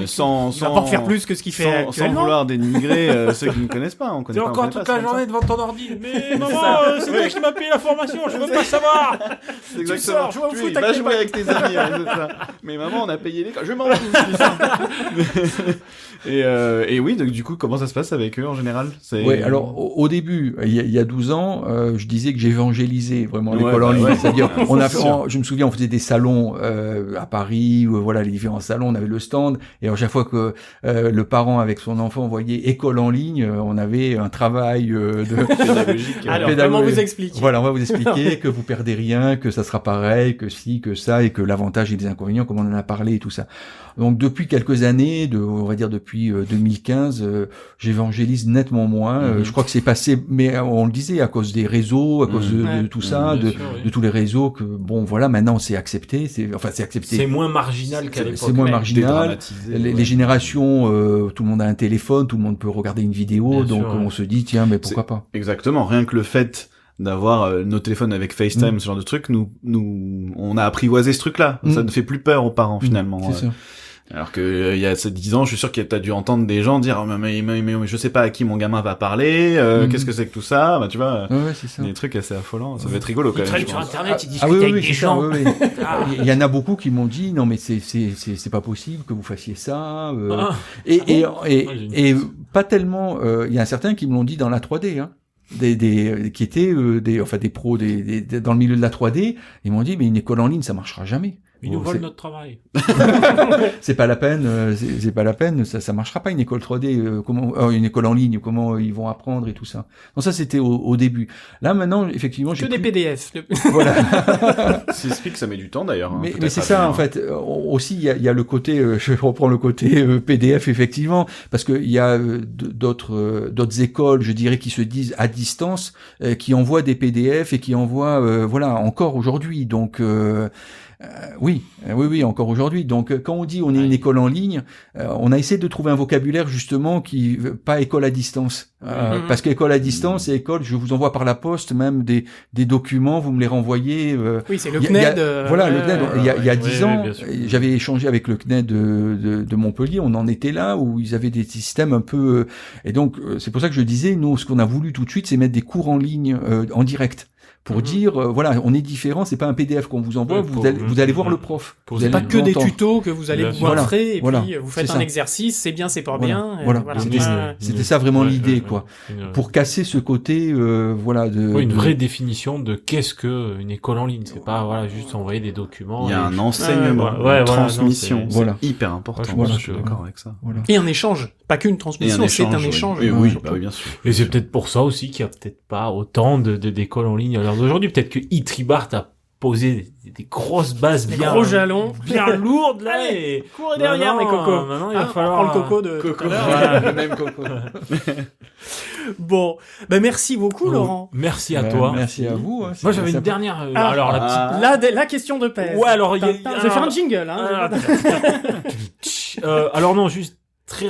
S3: Sans
S1: pas faire plus que ce qu'il fait
S3: sans vouloir dénigrer ceux qui ne connaissent pas. On connaît
S2: pas. Encore toute la journée devant ton ordi. Mais maman, c'est toi qui m'as payé la formation, je veux pas savoir.
S3: C'est exactement. Tu sors, joue au foot, va jouer avec tes amis. C'est ça. Mais maman, on a payé l'école. Je m'en fous. Et oui, donc du coup, comment ça se passe avec eux en général?
S4: Oui, alors au début, il y a 12 ans, je disais que j'évangélisais vraiment l'école en ligne. C'est-à-dire, je me souviens, on faisait des salons à Paris, les différents salons, on avait le stand, et à chaque fois que le parent avec son enfant voyait école en ligne, on avait un travail de
S3: pédagogique.
S1: Alors, comment vous expliquer?
S4: Voilà, on va vous expliquer que vous perdez rien, que ça sera pareil, que si, que ça, et que l'avantage et les inconvénients, comme on en a parlé et tout ça. Donc depuis quelques années, on va dire depuis 2015, j'évangélise nettement moins. Je crois que c'est passé, mais on le disait, à cause des réseaux, à cause de tout ça, de tous les réseaux, que maintenant c'est accepté. C'est accepté.
S2: C'est moins marginal qu'à l'époque.
S4: C'est moins marginal. Les générations, tout le monde a un téléphone, tout le monde peut regarder une vidéo, bien donc sûr, on se dit tiens, mais pourquoi pas.
S3: Exactement. Rien que le fait d'avoir nos téléphones avec FaceTime, ce genre de truc, nous on a apprivoisé ce truc-là. Ça ne fait plus peur aux parents finalement.
S4: C'est ça.
S3: Alors que il y a 10 ans, je suis sûr que t'as dû entendre des gens dire mais je sais pas à qui mon gamin va parler, qu'est-ce que c'est que tout ça, tu vois,
S4: c'est ça.
S3: Des trucs assez affolants, ça va être rigolo quand même.
S2: Ils traînent sur internet, ils discutent avec des gens.
S4: Il y en a beaucoup qui m'ont dit non mais c'est pas possible que vous fassiez ça et pas tellement il y a certains qui me l'ont dit dans la 3D qui étaient des pros dans le milieu de la 3D, ils m'ont dit mais une école en ligne ça marchera jamais.
S2: Ils nous
S4: Bon,
S2: volent
S4: c'est-
S2: notre travail.
S4: c'est pas la peine, c'est pas la peine, ça marchera pas une école 3D, une école en ligne, comment ils vont apprendre et tout ça. Non, ça c'était au début. Là maintenant, effectivement, j'ai
S1: Que des
S4: pris-
S1: PDF.
S4: voilà.
S3: C'est ce que ça met du temps d'ailleurs. hein,
S4: Mais
S3: peut-être
S4: c'est
S3: à
S4: ça
S3: venir.
S4: en fait. Aussi, il y a le côté, je reprends le côté PDF effectivement, parce que il y a d'autres écoles, je dirais, qui se disent à distance, qui envoient des PDF et qui envoient, voilà, encore aujourd'hui. Donc oui, encore aujourd'hui. Donc, quand on dit on est une école en ligne, on a essayé de trouver un vocabulaire justement qui pas école à distance, parce qu'école à distance, c'est école. Je vous envoie par la poste même des documents, vous me les renvoyez.
S1: Oui, c'est le
S4: il y a-
S1: CNED.
S4: voilà, le CNED. Il y a
S2: ouais,
S4: 10
S2: ouais,
S4: ans,
S2: bien sûr.
S4: j'avais échangé avec le CNED de Montpellier. On en était là où ils avaient des systèmes un peu. Et donc, c'est pour ça que je disais, nous, ce qu'on a voulu tout de suite, c'est mettre des cours en ligne, en direct. Pour dire, voilà, on est différent, c'est pas un PDF qu'on vous envoie,
S2: Ouais,
S4: vous allez voir le prof.
S2: Pour
S4: Vous allez
S1: Pas que des
S4: l'entendre.
S1: tutos que vous allez
S2: Bien
S1: vous
S2: sûr.
S1: montrer et
S4: Voilà,
S1: puis vous faites
S4: c'est
S1: un
S4: ça.
S1: exercice, c'est bien, c'est pas
S4: Voilà,
S1: bien.
S4: voilà. C'était ça vraiment l'idée, quoi. Pour casser ce côté, voilà,
S2: Une vraie définition de qu'est-ce que une école en ligne. C'est pas voilà juste envoyer des documents.
S3: Il y a
S2: et-
S3: un enseignement,
S2: ouais,
S3: une
S2: voilà,
S3: transmission.
S2: non,
S3: C'est
S4: Voilà.
S3: hyper important.
S2: Ouais,
S4: voilà,
S3: je suis d'accord avec ça.
S4: Voilà.
S1: Et un échange, pas qu'une
S3: Et
S1: transmission, c'est un échange.
S3: Oui, oui,
S1: surtout.
S3: bah oui, bien sûr.
S2: Et c'est peut-être pour ça aussi qu'il y a peut-être pas autant d'écoles en ligne à l'heure d'aujourd'hui. Peut-être que Itribart a posé des grosses bases
S1: Des
S2: bien
S1: gros jalons.
S2: bien lourdes là.
S1: Allez,
S2: Et
S1: courez derrière, mes
S2: maintenant,
S1: cocos.
S2: maintenant, il va
S1: Hein,
S2: falloir
S1: on prend le coco de tout à l'heure.
S3: Voilà, le même coco.
S1: Bon, ben merci beaucoup, Laurent.
S2: Merci à toi.
S4: Merci à vous. hein,
S2: Moi
S4: c'est-
S2: j'avais
S4: ça-
S2: une dernière.
S1: Ah.
S2: Alors la petite.
S1: La question de pèse.
S2: Ouais, alors, il y a-
S1: Je vais faire un jingle, hein.
S2: Alors non, juste très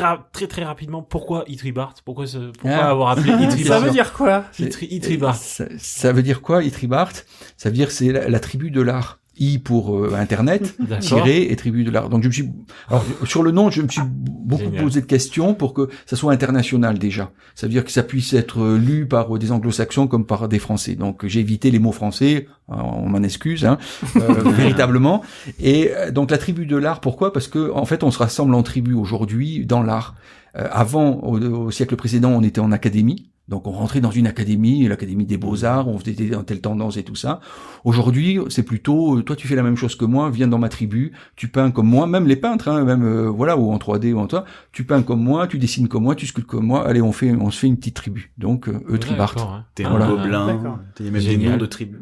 S2: rapidement. Pourquoi Itribart? Pourquoi
S4: Ah.
S2: avoir appelé
S1: Ça
S2: Itribart?
S1: veut dire quoi?
S2: Itribart.
S4: Ça veut dire quoi, Itribart? Ça veut dire que c'est la tribu de l'art. I pour Internet,
S2: D'accord.
S4: tiré et tribu de l'art. Donc je me suis, alors, sur le nom, je me suis beaucoup
S2: Génial.
S4: posé de questions pour que ça soit international déjà. Ça veut dire que ça puisse être lu par des anglo-saxons comme par des français. Donc j'ai évité les mots français, on m'en excuse, hein, véritablement. Et donc la tribu de l'art, pourquoi? Parce que en fait on se rassemble en tribu aujourd'hui dans l'art. Avant, au siècle précédent, on était en académie. Donc on rentrait dans une académie, l'académie des beaux-arts, on faisait telle tendance et tout ça. Aujourd'hui, c'est plutôt, toi tu fais la même chose que moi, viens dans ma tribu, tu peins comme moi, même les peintres, hein, même voilà, ou en 3D ou en toi, tu peins comme moi, tu dessines comme moi, tu sculptes comme moi, allez on se fait une petite tribu. Donc Tribart.
S2: D'accord, hein.
S3: T'es un
S4: Voilà.
S3: gobelin.
S1: D'accord.
S3: Il y a même des
S2: Génial.
S3: noms de tribus.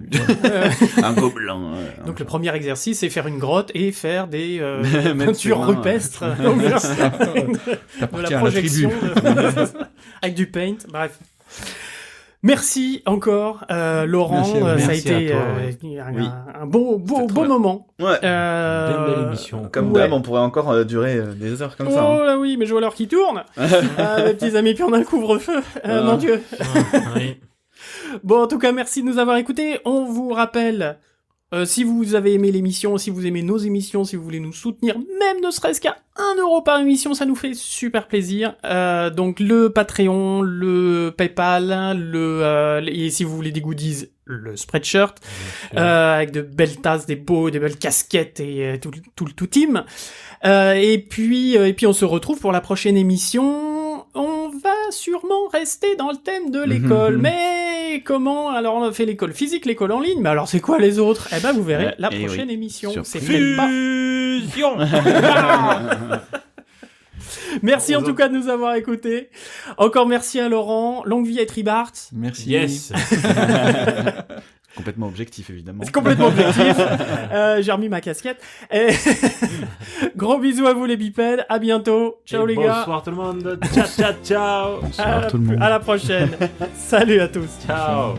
S3: Un gobelin.
S1: Donc le premier exercice, c'est faire une grotte et faire des
S3: Mettre
S1: peintures
S3: ses mains,
S1: rupestres. Donc, de
S4: T'appartiens
S1: la
S4: à la tribu.
S1: projection, avec du paint, bref. Merci encore, Laurent.
S4: Merci à vous.
S1: Ça a
S2: Merci à
S1: été
S2: toi,
S3: Oui.
S1: un beau
S3: C'est trop
S1: moment.
S3: Ouais.
S2: Belle émission.
S3: Comme
S1: ouais.
S3: d'hab, on pourrait encore durer des heures comme
S1: Oh
S3: ça. hein.
S1: là oui, mais je vois l'heure qui tourne. Mes petits amis, puis on a le couvre-feu. Mon Dieu.
S2: Oui.
S1: Bon, en tout cas, merci de nous avoir écoutés. On vous rappelle, si vous avez aimé l'émission, si vous aimez nos émissions, si vous voulez nous soutenir, même ne serait-ce qu'à 1€ par émission, ça nous fait super plaisir. Donc le Patreon, le PayPal, et si vous voulez des goodies, le Spreadshirt, avec de belles tasses, des belles casquettes et tout team. Et puis on se retrouve pour la prochaine émission. On va sûrement rester dans le thème de l'école, mais comment? Alors on a fait l'école physique, l'école en ligne, mais alors c'est quoi les autres? Eh ben vous verrez
S3: Ouais,
S1: la
S3: et
S1: prochaine
S3: oui.
S1: émission.
S3: Surprise.
S1: C'est peut-être pas.
S2: Fusion.
S1: Merci en tout cas de nous avoir écoutés. Encore merci à Laurent. Longue vie à Tribart.
S4: Merci.
S2: Yes.
S3: Complètement objectif, évidemment.
S1: C'est complètement objectif. J'ai remis ma casquette. Et gros bisous à vous les bipèdes. À bientôt. Ciao
S2: Et
S1: les gars.
S2: Bonsoir tout le monde. Ciao, ciao, ciao.
S3: Bonsoir tout le monde.
S1: À la prochaine. Salut à tous.
S2: Ciao.